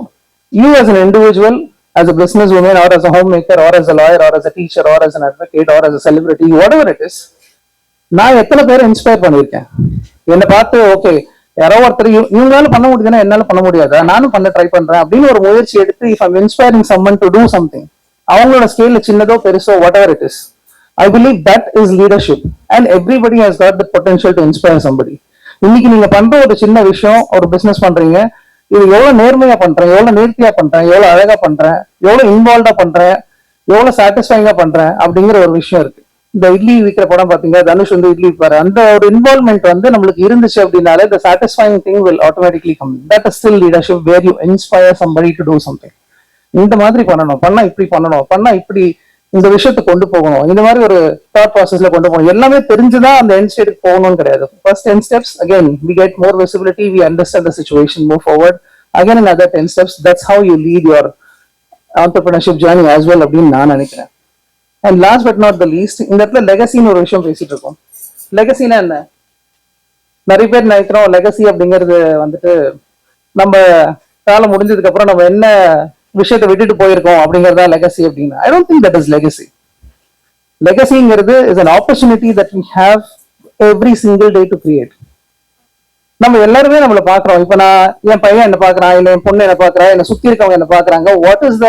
you as an individual, as a business woman, or as a homemaker, or as a lawyer, or as a teacher, or as an advocate, or as a celebrity, whatever it is, நான் எத்தனை பேரை inspire பண்ணியிருக்கேன். என்னை பார்த்து okay யாரோ ஒருத்தர் இவங்களால பண்ண முடியுதுன்னா என்னால பண்ண முடியாதா, நானும் பண்ண ட்ரை பண்றேன் அப்படின்னு ஒரு முயற்சி எடுத்து if I'm inspiring someone to do something, அவங்களோட ஸ்கேல்ல சின்னதோ பெருசோ whatever it is, I believe that is leadership and everybody has got the potential to inspire somebody. இன்னைக்கு நீங்க பண்ற ஒரு சின்ன விஷயம், ஒரு பிசினஸ் பண்றீங்க, இது எவ்வளவு நேர்மையா பண்றேன், எவ்வளவு நேர்த்தியா பண்றேன், எவ்வளவு அழகா பண்றேன், எவ்வளவு இன்வால்வ்டா பண்றேன், எவ்வளவு சாட்டிஸ்ஃபைங்கா பண்றேன் அப்படிங்கிற ஒரு விஷயம் இருக்கு. இந்த இட்லி விற்கிற படம் பாத்தீங்க, தனுஷ் வந்து இட்லி விற்பாரு, அந்த ஒரு இன்வால்வ்மெண்ட் வந்து நம்மளுக்கு இருந்துச்சு அப்படின்னாலே the satisfying thing will automatically come. That is still leadership where you inspire somebody to do something. இந்த மாதிரி பண்ணணும், பண்ணா இப்படி பண்ணணும், பண்ணா இப்படி இந்த விஷயத்தை கொண்டு போகணும், இந்த மாதிரி ஒரு தாட் ப்ராசஸ்ல கொண்டு போகணும். எல்லாமே தெரிஞ்சுதான் அந்த எண்ட் ஸ்டேட்டுக்கு போகணும்னு கிடையாது. First 10 steps, again we get more visibility, we understand the situation, move forward. Again another 10 steps, that's how you lead your entrepreneurship journey as well அப்படின்னு நான் நினைக்கிறேன். And last but not the least, இந்த இடத்துல லெகசின்னு ஒரு விஷயம் பேசிட்டு இருக்கோம். லெகசினா என்ன? நிறைய பேர் நினைக்கிறோம் லெகசி அப்படிங்கிறது வந்துட்டு நம்ம காலம் முடிஞ்சதுக்கு அப்புறம் நம்ம என்ன விஷயத்தை விட்டுட்டு போயிருக்கோம் அப்படிங்கறதா லெகசி அப்படின்னு. I don't think that is legacy. லெகசிங்கிறது is an opportunity that we have every single day to create. நம்ம எல்லாருமே நம்மள பாக்குறோம். இப்ப நான் என் பையன் என்ன பாக்குறான், இல்ல என் பொண்ணு என்ன பாக்குறா, என்ன சுத்தி இருக்கவங்க என்ன பாக்குறாங்க. What is the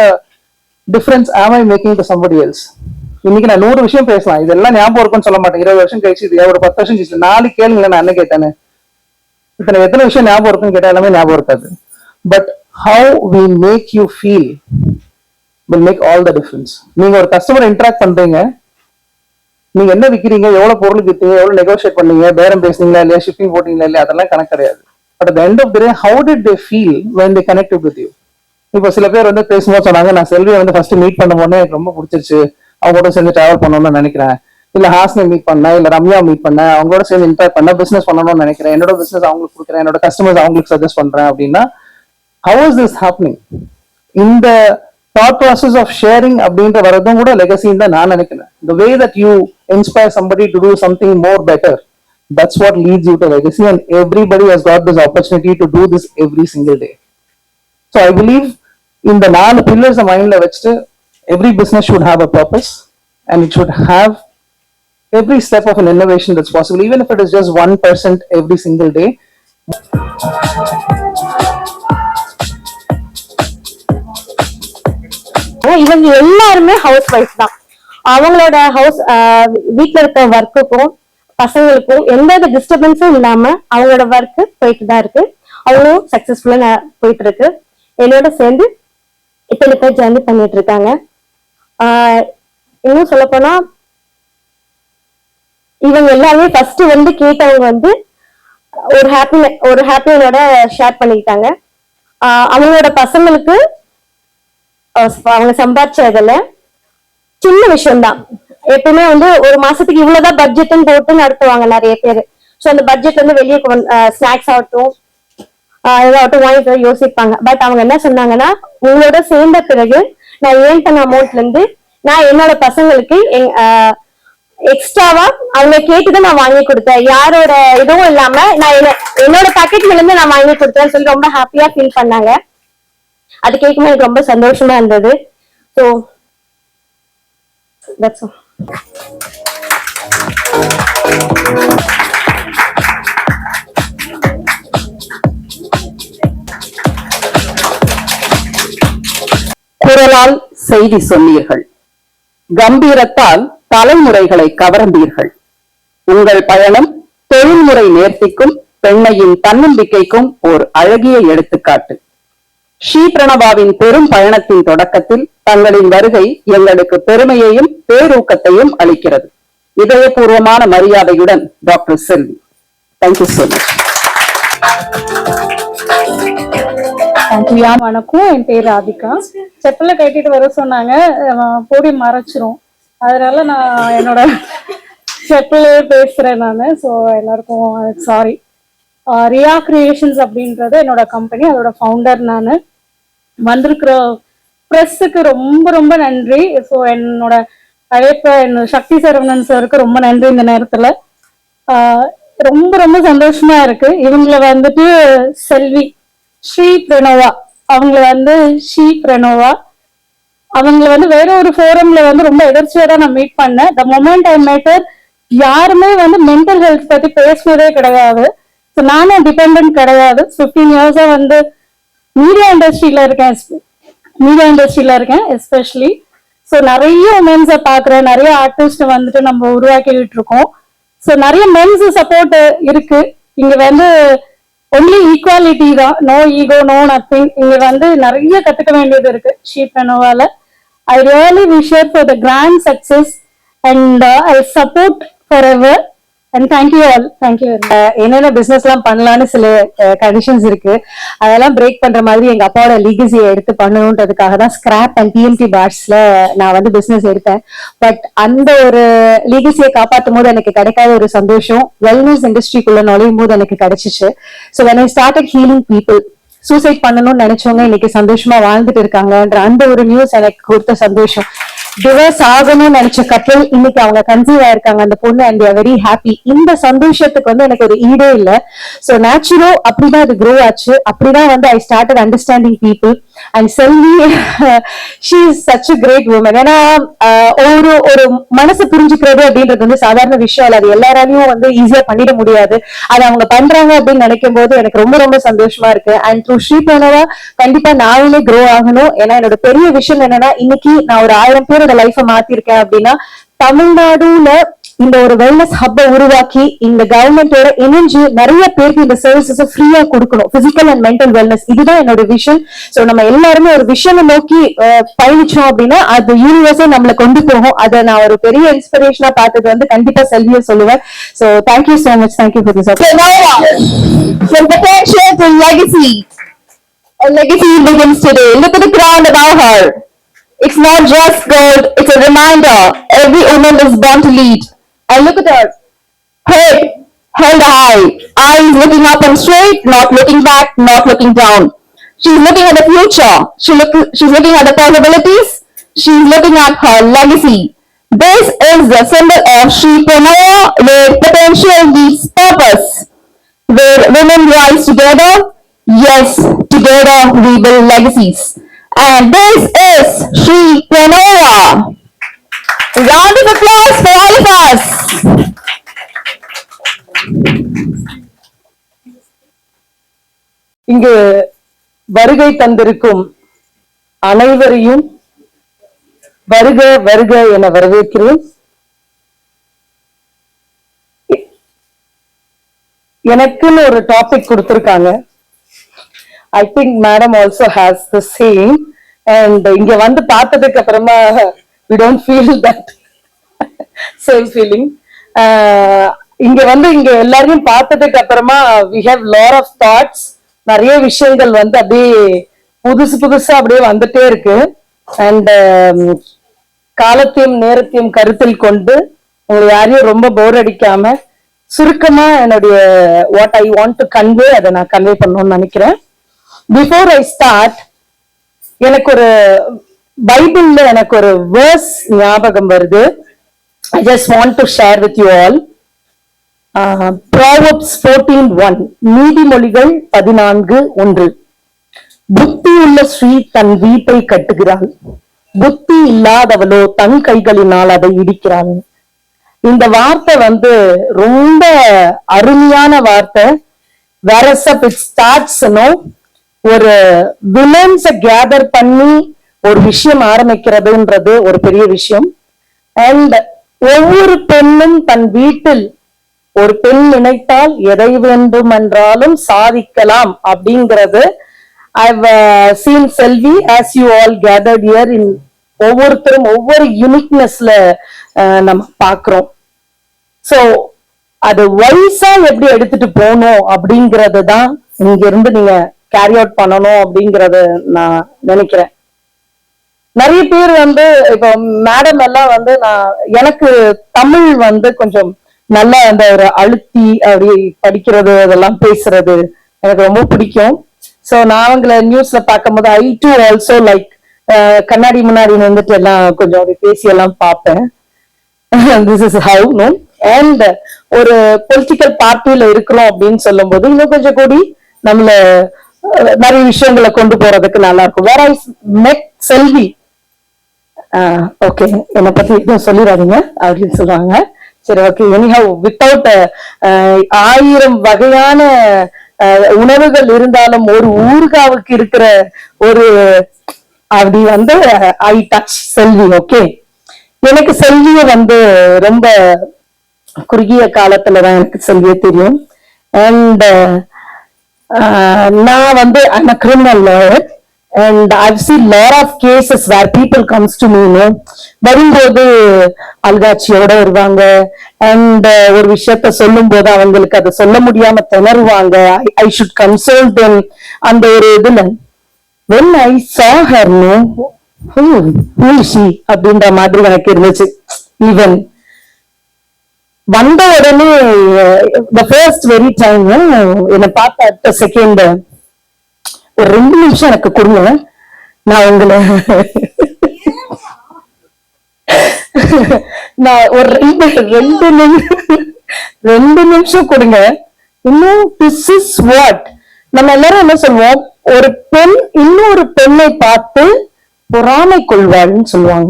difference am I making to somebody else? இன்னைக்கு நான் 100 விஷயம் பேசலாம், இதெல்லாம் ஞாபகம் இருக்கும்னு சொல்ல மாட்டேன். 20 வருஷம் கழிச்சு, இது ஒரு 10 வருஷம் கழிச்சு, 4 கேளுங்களேன் நான் என்ன கேட்டேன்னு. இத்தனை எத்தனை விஷயம் ஞாபகம் இருக்குன்னு கேட்டா எல்லாமே ஞாபகம் இருக்காது. But how we make you feel will make all the difference. நீங்க ஒரு கஸ்டமர் இன்டராக்ட் பண்றீங்க, நீங்க என்ன விக்கிறீங்க, எவ்வளவு பொருள் வித்தீங்க, எவ்வளவு நெகோஷியேட் பண்ணீங்க, பேரம் பேசுனீங்களா இல்லையா, ஷிப்பிங் போட்டீங்களா இல்லையா, அதெல்லாம் கணக்கு கிடையாது. But at the end of the day, how did they feel when they connected with you? இப்போ சில பேர் வந்து பேசும்போது சொன்னாங்க, நான் செல்வியை வந்து ஃபர்ஸ்ட் மீட் பண்ணும் போது எனக்கு ரொம்ப பிடிச்சிருச்சு, அவங்களோட சேர்ந்து டிராவல் பண்ணணும்னு நினைக்கிறேன், இல்ல ஹாஸ்னை மீட் பண்ணேன், இல்ல ரம்யா மீட் பண்ணேன், அவங்களோட சேர்ந்து இன்டராக்ட் பண்ண பிசினஸ் பண்ணணும்னு நினைக்கிறேன், என்னோட பிசினஸ் அவங்களுக்கு கொடுக்குறேன், என்னோட கஸ்டமர்ஸ் அவங்களுக்கு சஜஸ்ட் பண்றேன் அப்படின்னா, how is this happening? இந்த thought process of sharing அப்படின்ற வரதும் கூட லெகசின்னு தான் நான் நினைக்கிறேன். The way that you inspire somebody to do something more better, that's what leads you to legacy, and everybody has got this opportunity to do this every single day. So I believe in the 4 pillars mindல வச்சுட்டு every business should have a purpose, and it should have every step of an innovation that's possible, even if it is just 1% every single day. இவங்க எல்லாருமே house wife தான். அவங்களோட வீட்டுல இருக்க ஒர்க்குக்கும் பசங்களுக்கும் எந்த ஒரு டிஸ்டர்பன்ஸும் இல்லாம அவங்களோட ஒர்க் போயிட்டு தான் இருக்கு. அவங்களும் சக்சஸ்ஃபுல்லா போயிட்டு இருக்கு. என்னோட சேர்ந்து இத்தனை பேர் ஜர்னி பண்ணிட்டு இருக்காங்க. இன்னும் சொல்ல போனா இவங்க எல்லாருமே ஃபர்ஸ்ட் வந்து கேட்டவங்க வந்து ஒரு ஹாப்பியோட ஷேர் பண்ணிக்கிட்டாங்க. அவங்களோட பசங்களுக்கு அவங்க சம்பாதிச்சதுல சின்ன விஷயம்தான். எப்பவுமே வந்து ஒரு மாசத்துக்கு இவ்வளவுதான் பட்ஜெட்னு போட்டு நடத்துவாங்க நிறைய பேரு. ஸோ அந்த பட்ஜெட் வந்து வெளியே ஸ்நாக்ஸ் ஆகட்டும் ஏதாவட்டும் வாங்கிட்டு யோசிப்பாங்க. பட் அவங்க என்ன சொன்னாங்கன்னா, உங்களோட சேர்ந்த பிறகு நான் ஏன் பண்ண அமௌண்ட்ல இருந்து நான் என்னோட பசங்களுக்கு எக்ஸ்ட்ராவா அவங்க கேட்டுதான் நான் வாங்கி கொடுத்தேன். யாரோட இதுவும் இல்லாம நான் என்னோட பாக்கெட்ல இருந்து நான் வாங்கி கொடுத்தேன்னு சொல்லி ரொம்ப ஹாப்பியா ஃபீல் பண்ணாங்க. அது கேட்கும்போது எனக்கு ரொம்ப சந்தோஷமா இருந்தது. So that's all. குரலால் செய்தி சொன்னீர்கள், கம்பீரத்தால் தலைமுறைகளை கவர்ந்தீர்கள். உங்கள் பயணம் தொழில்முறை நேர்த்திக்கும் பெண்ணையின் தன்னம்பிக்கைக்கும் ஓர் அழகிய எடுத்துக்காட்டு. ஸ்ரீ பிரணவாவின் பெரும் பயணத்தின் தொடக்கத்தில் தங்களின் வருகை எங்களுக்கு பெருமையையும் பேரூக்கத்தையும் அளிக்கிறது. இதயபூர்வமான மரியாதையுடன் doctor Selvi. Thank you so much. வணக்கம், என் பேர் ராதிகா. செப்பல கட்டிட்டு வர சொன்னாங்க, போடி மறைச்சிரும், அதனால நான் என்னோட செப்பலே பேசுறேன் நான். ஸோ எல்லாருக்கும் சாரி. ரியா கிரியேஷன்ஸ் அப்படின்றது என்னோட கம்பெனி, அதோட ஃபவுண்டர் நான். வந்திருக்கிற ப்ரெஸ்ஸுக்கு ரொம்ப ரொம்ப நன்றி. ஸோ என்னோட அழைப்ப சக்தி சரவணன் சாருக்கு ரொம்ப நன்றி. இந்த நேரத்துல ரொம்ப ரொம்ப சந்தோஷமா இருக்கு. இவங்களை வந்துட்டு செல்வி ஸ்ரீ பிரணவா, அவங்கள வந்து ஸ்ரீ பிரணவா, அவங்கள வந்து வேற ஒரு ஃபோரம்ல வந்து ரொம்ப எதர்ச்சியா தான் நான் மீட் பண்ணேன். த மொமெண்ட் ஐ மேட்டர் யாருமே வந்து மென்டல் ஹெல்த் பத்தி பேசினதே கிடையாது. ஸோ நானும் டிபெண்ட் கிடையாது. 15 இயர்ஸா வந்து மீடியா இண்டஸ்ட்ரியில இருக்கேன் எஸ்பெஷலி. ஸோ நிறைய மென்ஸை பார்க்குறேன், நிறைய ஆர்டிஸ்ட் வந்துட்டு நம்ம உருவாக்கிட்டு இருக்கோம். ஸோ நிறைய மென்ஸ் சப்போர்ட் இருக்கு இங்க வந்து. ஒன்லி ஈக்குவாலிட்டி தான், நோ ஈகோ, நோ நத்திங். இங்க வந்து நிறைய கத்துக்க வேண்டியது இருக்கு ஷீப்ரெனோவால. I really wish her for the grand success and I support for ever. And thank you all. Thank you. என்னென்ன பிசினஸ் எல்லாம் பண்ணலாம்னு சில கண்டிஷன்ஸ் இருக்கு. அதெல்லாம் பிரேக் பண்ற மாதிரி எங்க அப்பாவோட லீகசியை எடுத்து பண்ணணும்ன்றதுக்காக தான் ஸ்கிராப் அண்ட் டிஎம்டி பார்ட்ஸ்ல நான் வந்து பிசினஸ் எடுத்தேன். பட் அந்த ஒரு லீகசியை காப்பாற்றும் போது எனக்கு கிடைக்காத ஒரு சந்தோஷம் வெல்னஸ் இண்டஸ்ட்ரிக்குள்ள நுழையும் போது எனக்கு கிடைச்சிச்சு. So when I started healing people, suicide பண்ணணும்னு நினைச்சவங்க இன்னைக்கு சந்தோஷமா வாழ்ந்துட்டு இருக்காங்கன்ற அந்த ஒரு நியூஸ் எனக்கு கொடுத்த சந்தோஷம். டிவோர்ஸ் ஆகணும்னு நினைச்ச கப்பல் இன்னைக்கு அவங்க கன்சீவ் ஆயிருக்காங்க அந்த பொண்ணு, அண்ட் ஆர் வெரி ஹாப்பி. இந்த சந்தோஷத்துக்கு வந்து எனக்கு ஒரு ஈடே இல்லை. ஸோ நேச்சுரோ அப்படிதான் அது க்ரோ ஆச்சு. அப்படிதான் வந்து I started understanding people. And Selvi she is such a great woman. ஏன்னா ஒரு மனசு புரிஞ்சுக்கிறது அப்படின்றது வந்து சாதாரண விஷயம் இல்லை. அது எல்லாராலையும் வந்து ஈஸியா பண்ணிட முடியாது. அது அவங்க பண்றாங்க அப்படின்னு நினைக்கும் போது எனக்கு ரொம்ப ரொம்ப சந்தோஷமா இருக்கு. அண்ட் த்ரூ ஷீப்ரெனோவா கண்டிப்பா நாங்களே க்ரோ ஆகணும். ஏன்னா என்னோட பெரிய விஷயம் என்னன்னா, இன்னைக்கு நான் ஒரு 1000 பேரோட லைஃபை மாத்திருக்கேன் அப்படின்னா தமிழ்நாடுல இந்த ஒரு வெல்னஸ் ஹப்பை உருவாக்கி இந்த கவர்மெண்டோட இணைஞ்சு நிறைய பேருக்கு இந்த சர்வீசஸ் ஃப்ரீயா கொடுக்கணும், பிசிக்கல் அண்ட் மென்டல் வெல்னஸ். இதுதான் என்னோட விஷன். சோ நம்ம எல்லாருமே ஒரு விஷனை நோக்கி பயணிச்சோம் அப்படின்னா அது யூனிவர்ஸே நம்மளை கொண்டு போகும். அதை நான் ஒரு பெரிய இன்ஸ்பிரேஷனா பார்த்தது வந்து கண்டிப்பா செல்வியை சொல்லுவேன். So thank you so much. Thank you for this. From potential to legacy. A legacy begins today. Look at the ground above her. It's not just gold, it's a reminder. Every woman is born to lead. And look at her. Head held high. Eyes looking up and straight, not looking back, not looking down. She's looking at the future. She's looking at the possibilities. She's looking at her legacy. This is the symbol of Shreepreneur, where potential meets purpose. Where women rise together. Yes, together we build legacies. And this is Shreepreneur. Round of applause for all of us. இங்கு வருகை தந்திருக்கும் அனைவரையும் வருக வருக என வரவேற்கிறேன். எனக்குன்னு ஒரு டாபிக் கொடுத்திருக்காங்க. I think madam also has the same. And இங்க வந்து பார்த்ததுக்கு அப்புறமா we don't feel that same feeling. இங்க எல்லாரையும் பார்த்ததுக்கு அப்புறமா we have lot of thoughts. நிறைய விஷயங்கள் வந்து அப்படியே புதுசா அப்படியே வந்துட்டே இருக்கு. அண்ட் காலத்தையும் நேரத்தையும் கருத்தில் கொண்டு உங்களை யாரையும் ரொம்ப போர் அடிக்காம சுருக்கமா என்னுடைய what I want to convey அதை நான் கன்வே பண்ணணும்னு நினைக்கிறேன். பிஃபோர் ஐ ஸ்டார்ட், எனக்கு ஒரு பைபிள்ல எனக்கு ஒரு வேர்ஸ் ஞாபகம் வருது. I just want to share with you all. Proverbs 14:1, நீதிமொழிகள் 14:1. புத்தியுள்ள ஸ்ரீ தன் வீட்டை கட்டுகிறாள், புத்தி இல்லாதவளோ தன் கைகளினால் அதை இடிக்கிறாள். இந்த வார்த்தை வந்து ரொம்ப அருமையான வார்த்தை. whereas it starts, ஒரு விமன்ஸ கேதர் பண்ணி ஒரு விஷயம் ஆரம்பிக்கிறதுன்றது ஒரு பெரிய விஷயம். அண்ட் ஒவ்வொரு பெண்ணும் தன் வீட்டில் ஒரு பெண் நினைத்தால் எதை வேண்டுமென்றாலும் சாதிக்கலாம் அப்படிங்கிறது I've seen Selvi as you all gathered here in ஒவ்வொருத்தரும் ஒவ்வொரு யூனிக்னஸ்ல நம்ம பாக்குறோம். சோ அது வைஸா எப்படி எடுத்துட்டு போகணும் அப்படிங்கறது தான் இங்க இருந்து நீங்க கேரி அவுட் பண்ணணும் அப்படிங்கறத நான் நினைக்கிறேன். நிறைய பேர் வந்து இப்போ மேடம் எல்லாம் வந்து எனக்கு தமிழ் வந்து கொஞ்சம் நல்லா அந்த ஒரு அழுத்தி அப்படி படிக்கிறது அதெல்லாம் பேசுறது எனக்கு ரொம்ப பிடிக்கும். சோ நான் அவங்கள நியூஸ்ல பார்க்கும் போது ஐ டு ஆல்சோ லைக் கண்ணாடி முன்னாடி வந்துட்டு எல்லாம் கொஞ்சம் அப்படி பேசி எல்லாம் பார்ப்பேன். This is how know. And ஒரு பொலிட்டிக்கல் பார்ட்டியில இருக்கிறோம் அப்படின்னு சொல்லும் போது இன்னும் கொஞ்சம் கூடி நம்மள நிறைய விஷயங்களை கொண்டு போறதுக்கு நல்லா இருக்கும். வேற ஐ மெட் செல்வி. ஓகே, என்னை பத்தி எதுவும் சொல்லிடாதீங்க அப்படின்னு சொல்லுவாங்க. சரி ஓகே எனிஹவ் வித்தவுட் 1000 வகையான உணவுகள் இருந்தாலும் ஒரு ஊறுகாவுக்கு இருக்கிற ஒரு அப்படி வந்து ஐ டச் செல்வி. ஓகே, எனக்கு செல்விய வந்து ரொம்ப குறுகிய காலத்துலதான் எனக்கு செல்விய தெரியும். அண்ட் நான் வந்து I'm a criminal lawyer and I've seen lot of cases where people comes to me, வரும்போது அல்காட்சியோட வருவாங்க அண்ட் ஒரு விஷயத்த சொல்லும் போது அவங்களுக்கு அதை சொல்ல முடியாம திணறுவாங்க. I should console them. அந்த ஒரு இதுல when I saw her, who is she அப்படின்ற மாதிரி எனக்கு இருந்துச்சு. ஈவன் வந்த உடனே the first very time என்னை பார்த்த செகண்ட் ஒரு 2 நிமிஷம் எனக்கு கொடுங்க, நான் உங்களை நான் ஒரு 2 நிமிஷம் கொடுங்க. இன்னும் this is what நம்ம எல்லாரும் என்ன சொல்லுவோம், ஒரு பெண் இன்னொரு பெண்ணை பார்த்து பொறாமை கொள்வாள்னு சொல்லுவாங்க.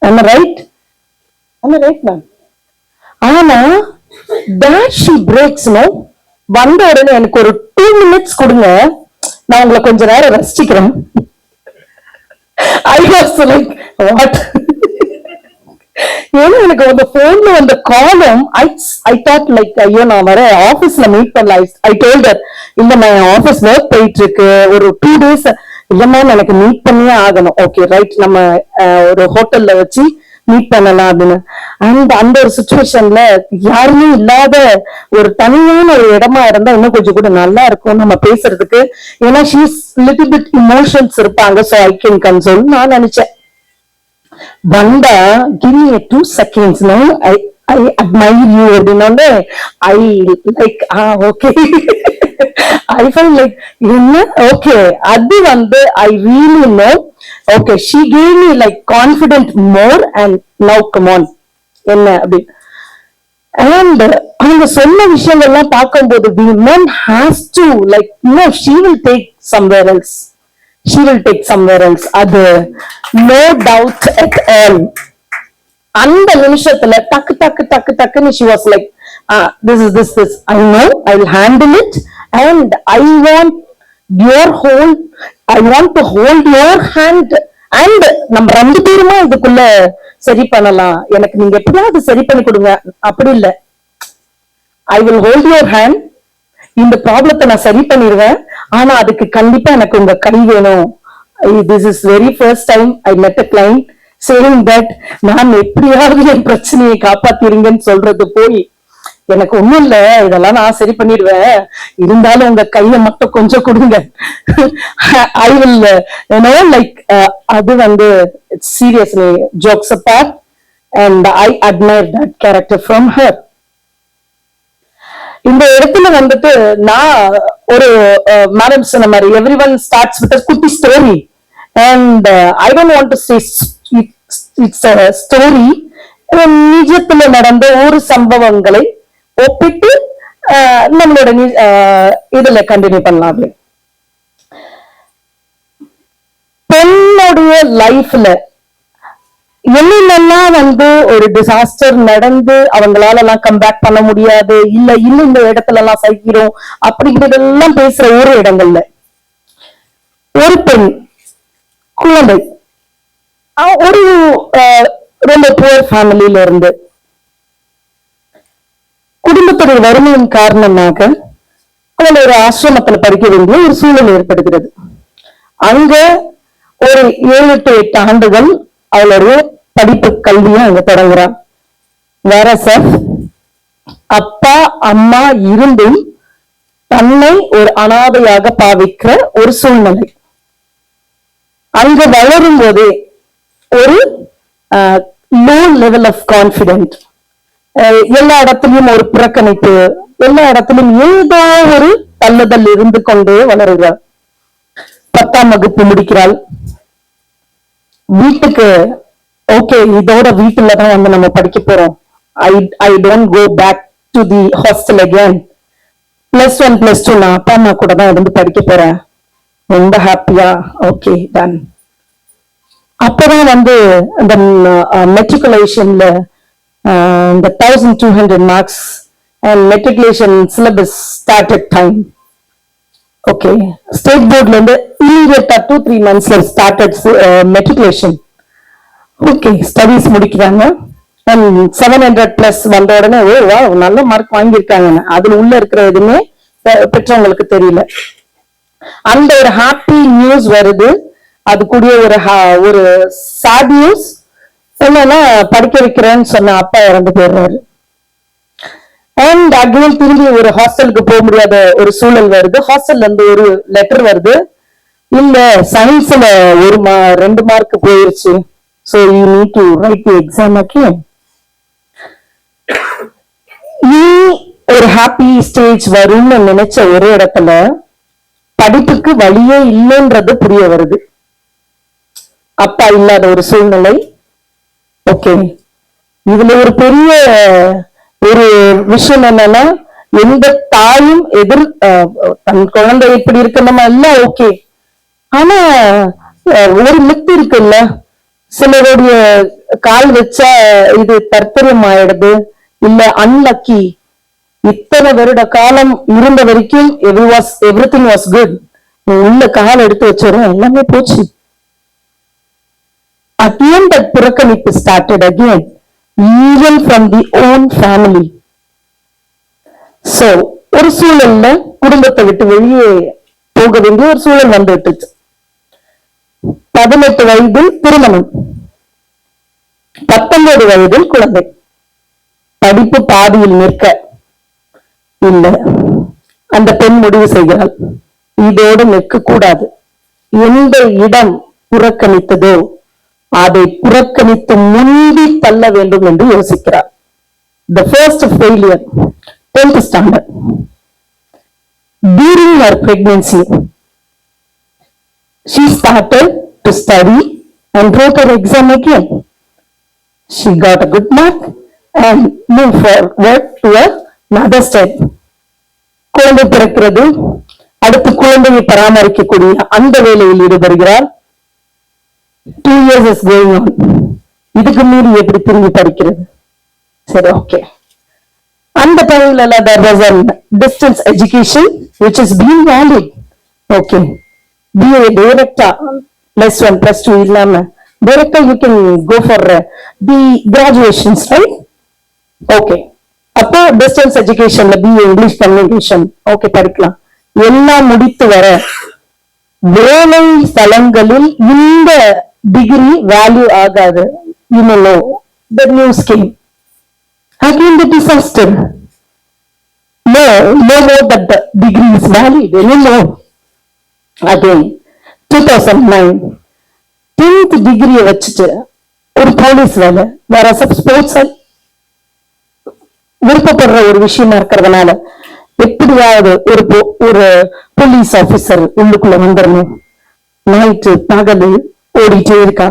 am I right ma'am? ஆனா that she breaks, வந்த உடனே எனக்கு ஒரு 2 minutes கொடுங்க, நான் உங்களை கொஞ்ச நேரம் ரசிச்சுக்கிறேன். I was like what? ஏன்னா எனக்கு அந்த போன்ல வந்த காலம் I thought like ஐயோ நான் வர ஆபீஸ்ல மீட் பண்ணல. I told her இல்ல நான் ஆபீஸ் ஒர்க் போயிட்டு இருக்கு, ஒரு 2 days இல்லம்மா எனக்கு மீட் பண்ணியே ஆகணும். ஓகே ரைட், நம்ம ஒரு ஹோட்டல்ல வச்சு மீட் பண்ணலாம் அப்படின்னு. அண்ட் அந்த ஒரு சுச்சுவேஷன்ல யாருமே இல்லாத ஒரு தனியான ஒரு இடமா இருந்தா இன்னும் கொஞ்சம் கூட நல்லா இருக்கும் நம்ம பேசுறதுக்கு. ஏன்னா ஷீஸ் லிட்டில் பிட் இமோஷன்ஸ் இருப்பாங்க, சோ ஐ கேன் கன்சோல் நான் நினைச்சேன். வந்தா give me 2 seconds, I admire you அப்படின்னோடனே I like okay I felt like என்ன okay அது வந்து I really know. Okay, she gave me like confident more and now come on என்ன அப்படி. and அவங்க சொன்ன விஷயங்கள்லாம் பார்க்கும்போது women has to like no, she will take somewhere else. அது no doubt at all. அந்த நிமிஷத்துல டக்கு டக்கு டக்கு டக்குன்னு she was like this I know I will handle it and I want to hold your hand and நம்ம 2 பேருமா இதுக்குள்ள சரி பண்ணலாம், எனக்கு நீங்க எப்படியாவது சரி பண்ணி கொடுங்க. அப்படி இல்ல, I will hold your hand, இந்த ப்ராப்ளத்தை நான் சரி பண்ணிடுவேன், ஆனா அதுக்கு கண்டிப்பா எனக்கு உங்க கை வேணும். This is very first time I met a client saying that நான் எப்படியாவது என் பிரச்சனையை காப்பாத்திருங்கன்னு சொல்றது போய் எனக்கு ஒண்ணும் இல்ல, இதெல்லாம் நான் சரி பண்ணிடுவேன், இருந்தாலும் உங்க கையை மட்டும் கொஞ்சம் கொடுங்க. I will like அது வந்து seriously jokes apart and I admire that character from her. இந்த இடத்துல வந்துட்டு நான் ஒரு மேடம் சொன்ன மாதிரி everyone starts with a குட்டி story and I don't want to say it's a story. நிஜத்துல நடந்த ஒரு சம்பவங்களை ஒப்பிட்டு நம்மளோட இதுல கண்டினியூ பண்ணலாம். பெண்ணுடைய லைஃப்ல என்னென்னலாம் வந்து ஒரு டிசாஸ்டர் நடந்து அவங்களால எல்லாம் கம்பேக் பண்ண முடியாது, இல்ல இன்னும் இந்த இடத்துல எல்லாம் சகிக்கிறோம் அப்படிங்கிறதெல்லாம் பேசுற ஒரு இடங்கள்ல ஒரு பெண் குழந்தை ஒரு ரொம்ப புவர் ஃபேமிலியில இருந்து குடும்பத்துடைய வறுமையின் காரணமாக அவளை ஒரு ஆசிரமத்துல படிக்க வேண்டிய ஒரு சூழல் ஏற்படுகிறது. அங்க ஒரு 7 to 8 ஆண்டுகள் அவளுடைய படிப்பு கல்வியை அங்க தொடங்குறான். வேற சார் அப்பா அம்மா இருந்தும் தன்னை ஒரு அனாதையாக பாவிக்கிற ஒரு சூழ்நிலை. அங்க வளரும் போதே ஒரு லோ லெவல் ஆஃப் கான்பிடென்ட், எல்லா இடத்துலயும் ஒரு புறக்கணிப்பு, எல்லா இடத்திலும் ஏதோ ஒரு தள்ளுதல் இருந்து கொண்டே வளருகிறார். 10ஆம் வகுப்பு முடிக்கிறாள். வீட்டுக்கு ஓகே இதோட வீட்டுலதான் வந்து நம்ம படிக்க போறோம், I don't go back to the hostel again. +1 +2 நான் அப்பா அம்மா கூட தான் இருந்து படிக்க போறேன், ரொம்ப ஹாப்பியா ஓகே டன். அப்பதான் வந்து அந்த மெட்ரிகுலேஷன்ல the 1200 marks and matriculation syllabus started time. Okay, state board la immediate 2-3 months started matriculation. Okay, studies முடிக்கிறாங்க and 700 plus வந்த உடனே வா நல்ல மார்க் வாங்கியிருக்காங்க. அதுல உள்ள இருக்கிற எதுவுமே பெற்றவங்களுக்கு தெரியல. அந்த ஒரு ஹாப்பி நியூஸ் வருது, அது கூடிய ஒரு சாட் நியூஸ் என்னன்னா படிக்க வைக்கிறேன்னு சொன்ன அப்பா இறந்து போயிடுறாரு. அண்ட் அகைன் திரும்பி ஒரு ஹாஸ்டலுக்கு போக முடியாத ஒரு சூழல் வருது. ஹாஸ்டல்ல இருந்து ஒரு லெட்டர் வருது, இல்ல சயின்ஸ்ல 2 மார்க் போயிருச்சு, so you need to write the exam again. நீ ஒரு ஹாப்பி ஸ்டேஜ் வரும்னு நினைச்ச ஒரு இடத்துல படிப்புக்கு வழியே இல்லைன்றது புரிய வருது. அப்பா இல்லாத ஒரு சூழ்நிலை. ஓகே, இதுல ஒரு பெரிய ஒரு விஷயம் என்னன்னா, எந்த தாயும் தன் குழந்தை எப்படி இருக்கணுமா எல்லாம் ஓகே, ஆனா ஒரு மித்து இருக்குல்ல, சிலருடைய கால் வச்சா இது தர்த்தரியம் ஆயிடுது, இல்ல அன்லக்கி. இத்தனை வருட காலம் இருந்த வரைக்கும் எவ்ரிதிங் வாஸ் குட், உள்ள கால் எடுத்து வச்சோம் எல்லாமே போச்சு. Again that புறக்கணிப்பு started again, even from the own family. So ஒரு சூழல்ல குடும்பத்தை விட்டு வெளியே போக வேண்டிய ஒரு சூழல் வந்துட்டு, 18 வயதில் திருமணம், 19 வயதில் குழந்தை. படிப்பு பாதியில் நிற்க இல்ல, அந்த பெண் முடிவு செய்கிறாள், இதோடு நிற்க கூடாது. எந்த இடம் புறக்கணித்ததோ அதை புறக்கணித்து முந்தி தள்ள வேண்டும் என்று யோசிக்கிறார். The first failure, 10th standard. During her pregnancy, she started to study and wrote her exam again. She got a good mark and moved forward to another step. குழந்தை பிறக்கிறது, அடுத்து குழந்தையை பராமரிக்கக்கூடிய அந்த வேலையில் ஈடுபடுகிறார். 2 years is going on. இதுக்கு மீறி எப்படி திரும்பி படிக்கிறது? சரி, ஓகே. அந்த டைம்ல there was a distance education which is being valued. Okay, BA director +1 +2 இல்லாம director you can go for the graduations, right? Okay, அப்போ distance educationல BA English communication okay படிக்கலாம். எல்லாம் முடித்து வர வேலை ஸ்தலங்களில் இந்த டிகிரி வேல்யூ ஆகாது. You know, the news came. Again the disaster. No more that the degree is valid anymore. Again 2009 10th degree வச்சுட்டு ஒரு போலீஸ் வேலை, வேற ஸ்போர்ட்ஸ் விருப்பப்படுற ஒரு விஷயமா இருக்கிறதுனால எப்படியாவது ஒரு போலீஸ் ஆபீசர் உள்ளுக்குள்ள வந்துடணும். நைட்டு பகலு ஓடிட்டே இருக்கா,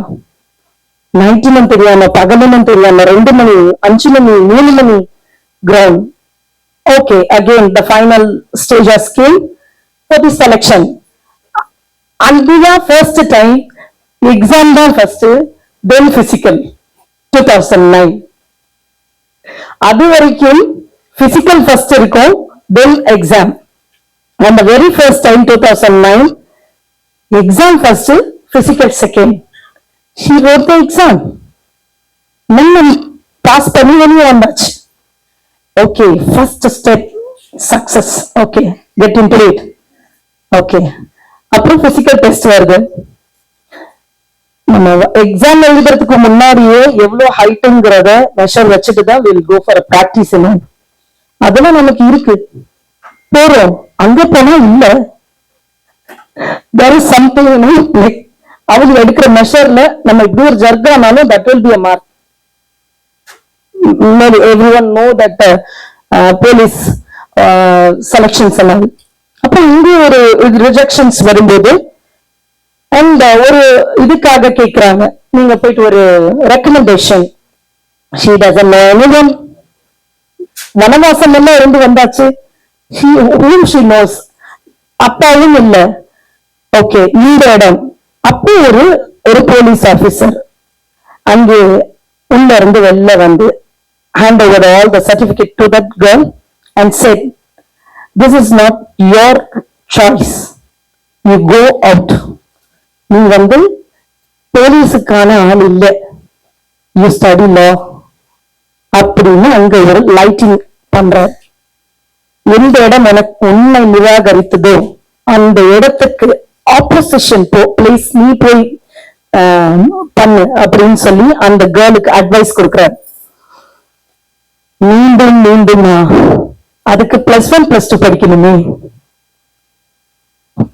நைட்டுன்னு தெரியாம பகலுன்னு தெரியாம 2 மணி 5 மணி 3 மணி ground. Okay, again the final stage has came for the selection. அதுதான் first time, exam தான் first, then physical 2009. அது வரைக்கும் physical first இருக்கும், then exam. And the very first time 2009, exam first, physical second. She wrote the exam. நம்ம pass பண்ணி வெளியே வந்தாச்சு. Okay, first step success. Okay, get into it. Okay, அப்புறம் physical test வருது. நம்ம எக்ஸாம் எழுதுறதுக்கு முன்னாடியே எவ்வளவு ஹைட்டுங்கிறத மெஷர் வச்சுட்டு தான் we'll go for a practice. அதெல்லாம் நமக்கு இருக்கு, போறோம். அங்க போனா இல்ல, there is something like அவங்க எடுக்கிற மெஷர்ல நம்ம இப்படி ஒரு ஜர்கானாலும் that will be a mark. Everyone know that police selections எல்லாம். அப்ப இங்க ஒரு ரிஜெக்ஷன்ஸ் வரும்போது அண்ட் ஒரு இதுக்காக கேட்கிறாங்க, நீங்க போயிட்டு ஒரு recommendation. she doesn't know anyone. வனவாசம் எல்லாம் இருந்து வந்தாச்சு, whom she knows. அப்பாவும் இல்ல. ஓகே, இந்த இடம். அப்போ ஒரு போலீஸ் ஆபீசர் அங்கே உள்ள இருந்து வெளில வந்து hand over all the certificate to that girl and said, this is not your choice. You go out. நீ வந்து போலீஸுக்கான ஆள் இல்லை, யூ ஸ்டடி லா அப்படின்னு அங்க ஒரு லைட்டிங் பண்ற. எந்த இடம் எனக்கு உண்மை நிராகரித்ததோ அந்த இடத்துக்கு ஆப்போசிஷன் பிளேஸ் நீ போய் பண்ணு அப்படின்னு சொல்லி அந்த கேர்ளுக்கு அட்வைஸ் கொடுக்கிறார். மீண்டும் மீண்டுமா அதுக்கு +1 +2 படிக்கணுமே,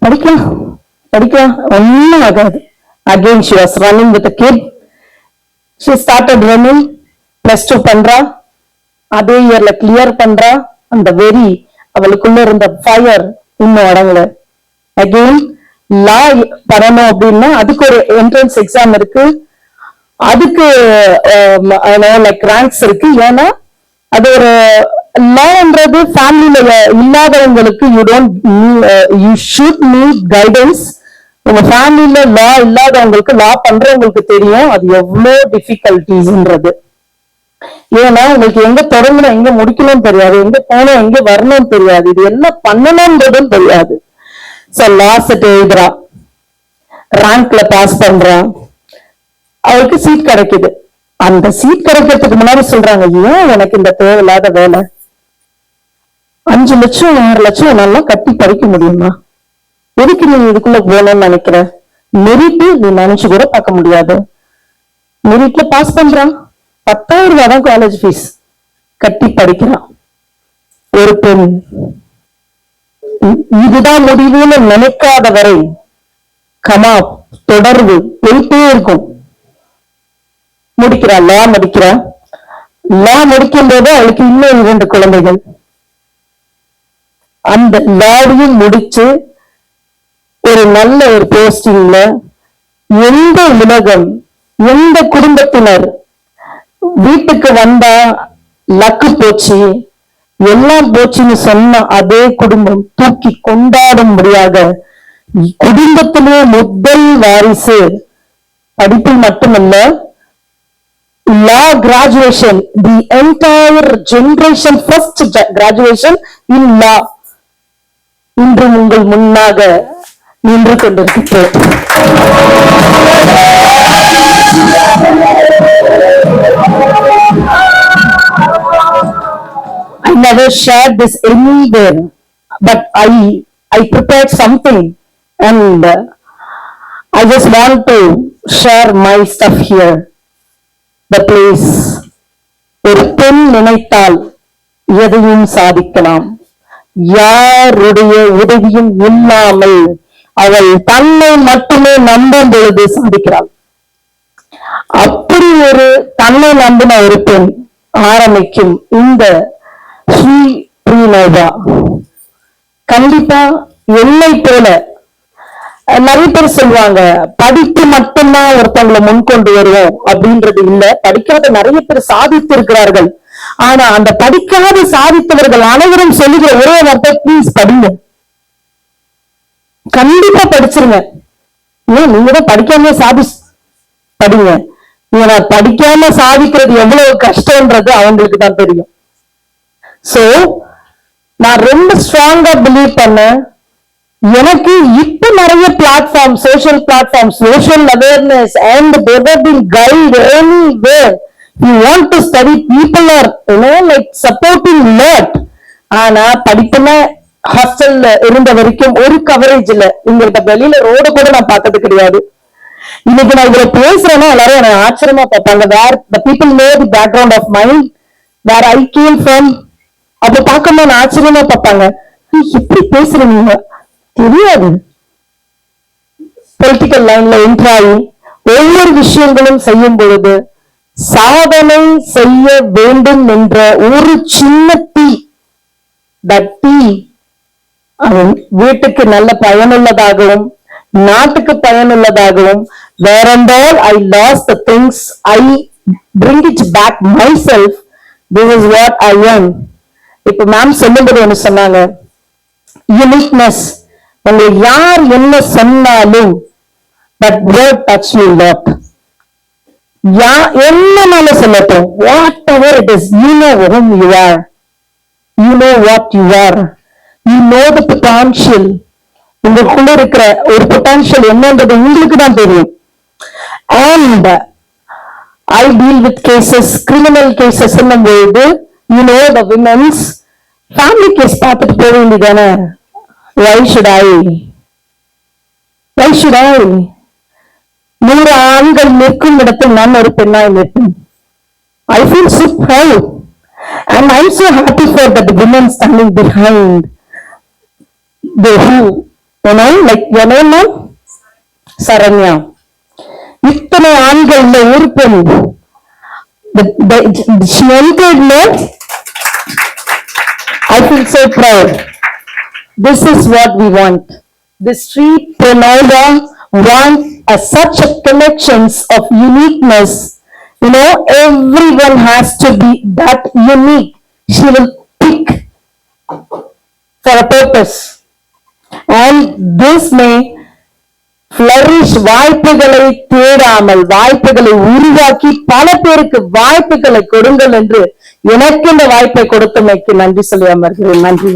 படிக்கலாம் ஒன்னும் ஆகாது. Again she was running with the kid. she started running, +2 பண்றா, அதே இயர்ல கிளியர் பண்றா. அந்த வெறி அவளுக்குள்ள இருந்த ஃபயர் இன்னும் அடங்கல. அகைன் லா பண்ணணும் அப்படின்னா அதுக்கு ஒரு என்ட்ரன்ஸ் எக்ஸாம் இருக்கு, அதுக்கு லைக் ரேங்க்ஸ் இருக்கு. ஏன்னா அது ஒரு லான்றது ஃபேமிலியில இல்லாதவங்களுக்கு யூ ஷுட் நீட் கைடன்ஸ். உங்க ஃபேமிலியில லா இல்லாதவங்களுக்கு, லா பண்றவங்களுக்கு தெரியும் அது எவ்வளவு டிஃபிகல்டிஸ்ன்றது. ஏன்னா உங்களுக்கு எங்க தொடங்கணும் எங்க முடிக்கணும்னு தெரியாது, எங்க போகணும் எங்க வரணும்னு தெரியாது, இது என்ன பண்ணணும்ன்றதும் தெரியாது. சோ லா செட் எழுதுறா, ரேங்க்ல பாஸ் பண்றா, அவளுக்கு சீட் கிடைக்குது. அந்த சீட் கிடைக்கிறதுக்கு முன்னாடி சொல்றாங்க, ஏன் எனக்கு இந்த தேவையில்லாத வேலை, 5 லட்சம் 6 லட்சம் நல்லா கட்டி படிக்க முடியுமா, எதுக்கு நீ இதுக்குள்ள போகணும்னு நினைக்கிற, மெரிட் நீ நினைச்சு கூட பார்க்க முடியாது. மெரிட்ல பாஸ் பண்றான், 10,000 ரூபாய் தான் காலேஜ் ஃபீஸ் கட்டி படிக்கிறான். ஒரு பெண் இதுதான் முடிவுன்னு நினைக்காத வரை கமா தொடர்பு போயிட்டே இருக்கும். முடிக்கிறா, லா முடிக்கிறா. லா முடிக்கும் போது அவளுக்கு இன்னும் 2 குழந்தைகள். அந்த லாவையும் முடிச்சு ஒரு நல்ல ஒரு போஸ்டிங்ல எந்த உலகம் எந்த குடும்பத்தினர் வீட்டுக்கு வந்தா லக்கு போச்சு எல்லாம் போச்சுன்னு சொன்ன அதே குடும்பம் தூக்கி கொண்டாடும்படியாக குடும்பத்திலே முதல் வாரிசு படிப்பில் மட்டுமல்ல, law graduation, the entire generation first graduation in law இன்று உங்கள் முன்னாக நின்று கொண்டிருக்கிறேன். I never shared this anywhere, but I prepared something and I just want to share my stuff here. The place. ஒரு பெண் நினைத்தால் எதையும் சாதிக்கலாம். யாருடைய உதவியும் இல்லாமல் அவள் தன்னை மட்டுமே நம்பும் பொழுது சாதிக்கிறாள். அப்படி ஒரு தன்னை நம்பின ஒரு பெண் ஆரம்பிக்கும் இந்த ஸ்ரீ பிரினோவா கண்டிப்பா என்னை போல நிறைய பேர் சொல்லுவாங்க படிப்பு மட்டும்தான் ஒருத்தவங்களை முன்கொண்டு வருவோம் அப்படின்றது இல்ல. படிக்காத நிறைய பேர் சாதித்து இருக்கிறார்கள். ஆனா அந்த படிக்காத சாதித்தவர்கள் அனைவரும் சொல்லுகிற ஒரே வார்த்தை, ப்ளீஸ் படிங்க, கண்டிப்பா படிச்சிருங்க. ஏன் நீங்க தான் படிக்காம படிங்க. நீங்க படிக்காம சாதிக்கிறது எவ்வளவு கஷ்டம்ன்றது அவங்களுக்கு தான் தெரியும். சோ நான் ரொம்ப ஸ்ட்ராங்கா பிலீவ் பண்ணேன். எனக்கு இப்ப நிறைய platform, social platform, social awareness and there been guide anywhere you want to study, people are like supporting lot. ஆனா படிப்புனா ஹாஸ்டல்ல இருந்த வரைக்கும் ஒரு கவரேஜ் இல்ல. இங்க வெளியில ரோடு கூட நான் பார்த்தது கிடையாது. இன்னைக்கு நான் இதுல பேசுறேன்னா எல்லாரும் என்ன ஆச்சரியமா பார்ப்பாங்க. Where the people know the background of mind, where I came from. அப்ப பார்க்கும்போது ஆச்சரியமா பார்ப்பாங்க, எப்படி பேசுறீங்க தெரியாது. பொலிட்டிக்கல் லைன்ல என்ட்ராயி ஒவ்வொரு விஷயங்களும் செய்யும் பொழுது சாதனை செய்ய வேண்டும் என்ற ஒரு சின்ன தீ, வீட்டுக்கு நல்ல பயனுள்ளதாகவும் நாட்டுக்கு பயனுள்ளதாகவும், where and all I lost the things, I bring it back myself. This is what I am. இப்ப மேம் சொல்லும்போது ஒண்ணு சொன்னாங்க, யூனிக்னஸ். உங்களை யார் என்ன சொன்னாலும் that word touch you lot. என்னனால சொல்லட்டும், what ever it is, you know whom you are, you know what you are, you know the potential. உங்களுக்குள்ள இருக்கிற ஒரு பொட்டான்ஷியல் என்னன்றது உங்களுக்கு தான் தெரியும். And I deal with cases, criminal cases என்னும்போது, you know the women's family case பார்த்துட்டு போக வேண்டியதானே. Why should I? 100 ஆண்கள் நிற்கும் இடத்தில் நான் ஒரு பெண்ணாய் நிற்பேன். I feel so proud and I'm so happy for that women standing behind the who, you know, like your name, ma'am? Saranya. இத்தனை ஆண்கள் இந்த ஒரு பெண், she entered me. I feel so proud. This is what we want. The street Pranada want such a collections of uniqueness. You know, everyone has to be that unique. She will pick for a purpose. And this may flourish. வாய்ப்புகளை தேடாமல் வாய்ப்புகளை உருவாக்கி பல பேருக்கு வாய்ப்புகளை கொடுங்கள் என்று எனக்கு இந்த வாய்ப்பை கொடுத்தமைக்கு நன்றி சொல்லி அமர்கிறேன். நன்றி.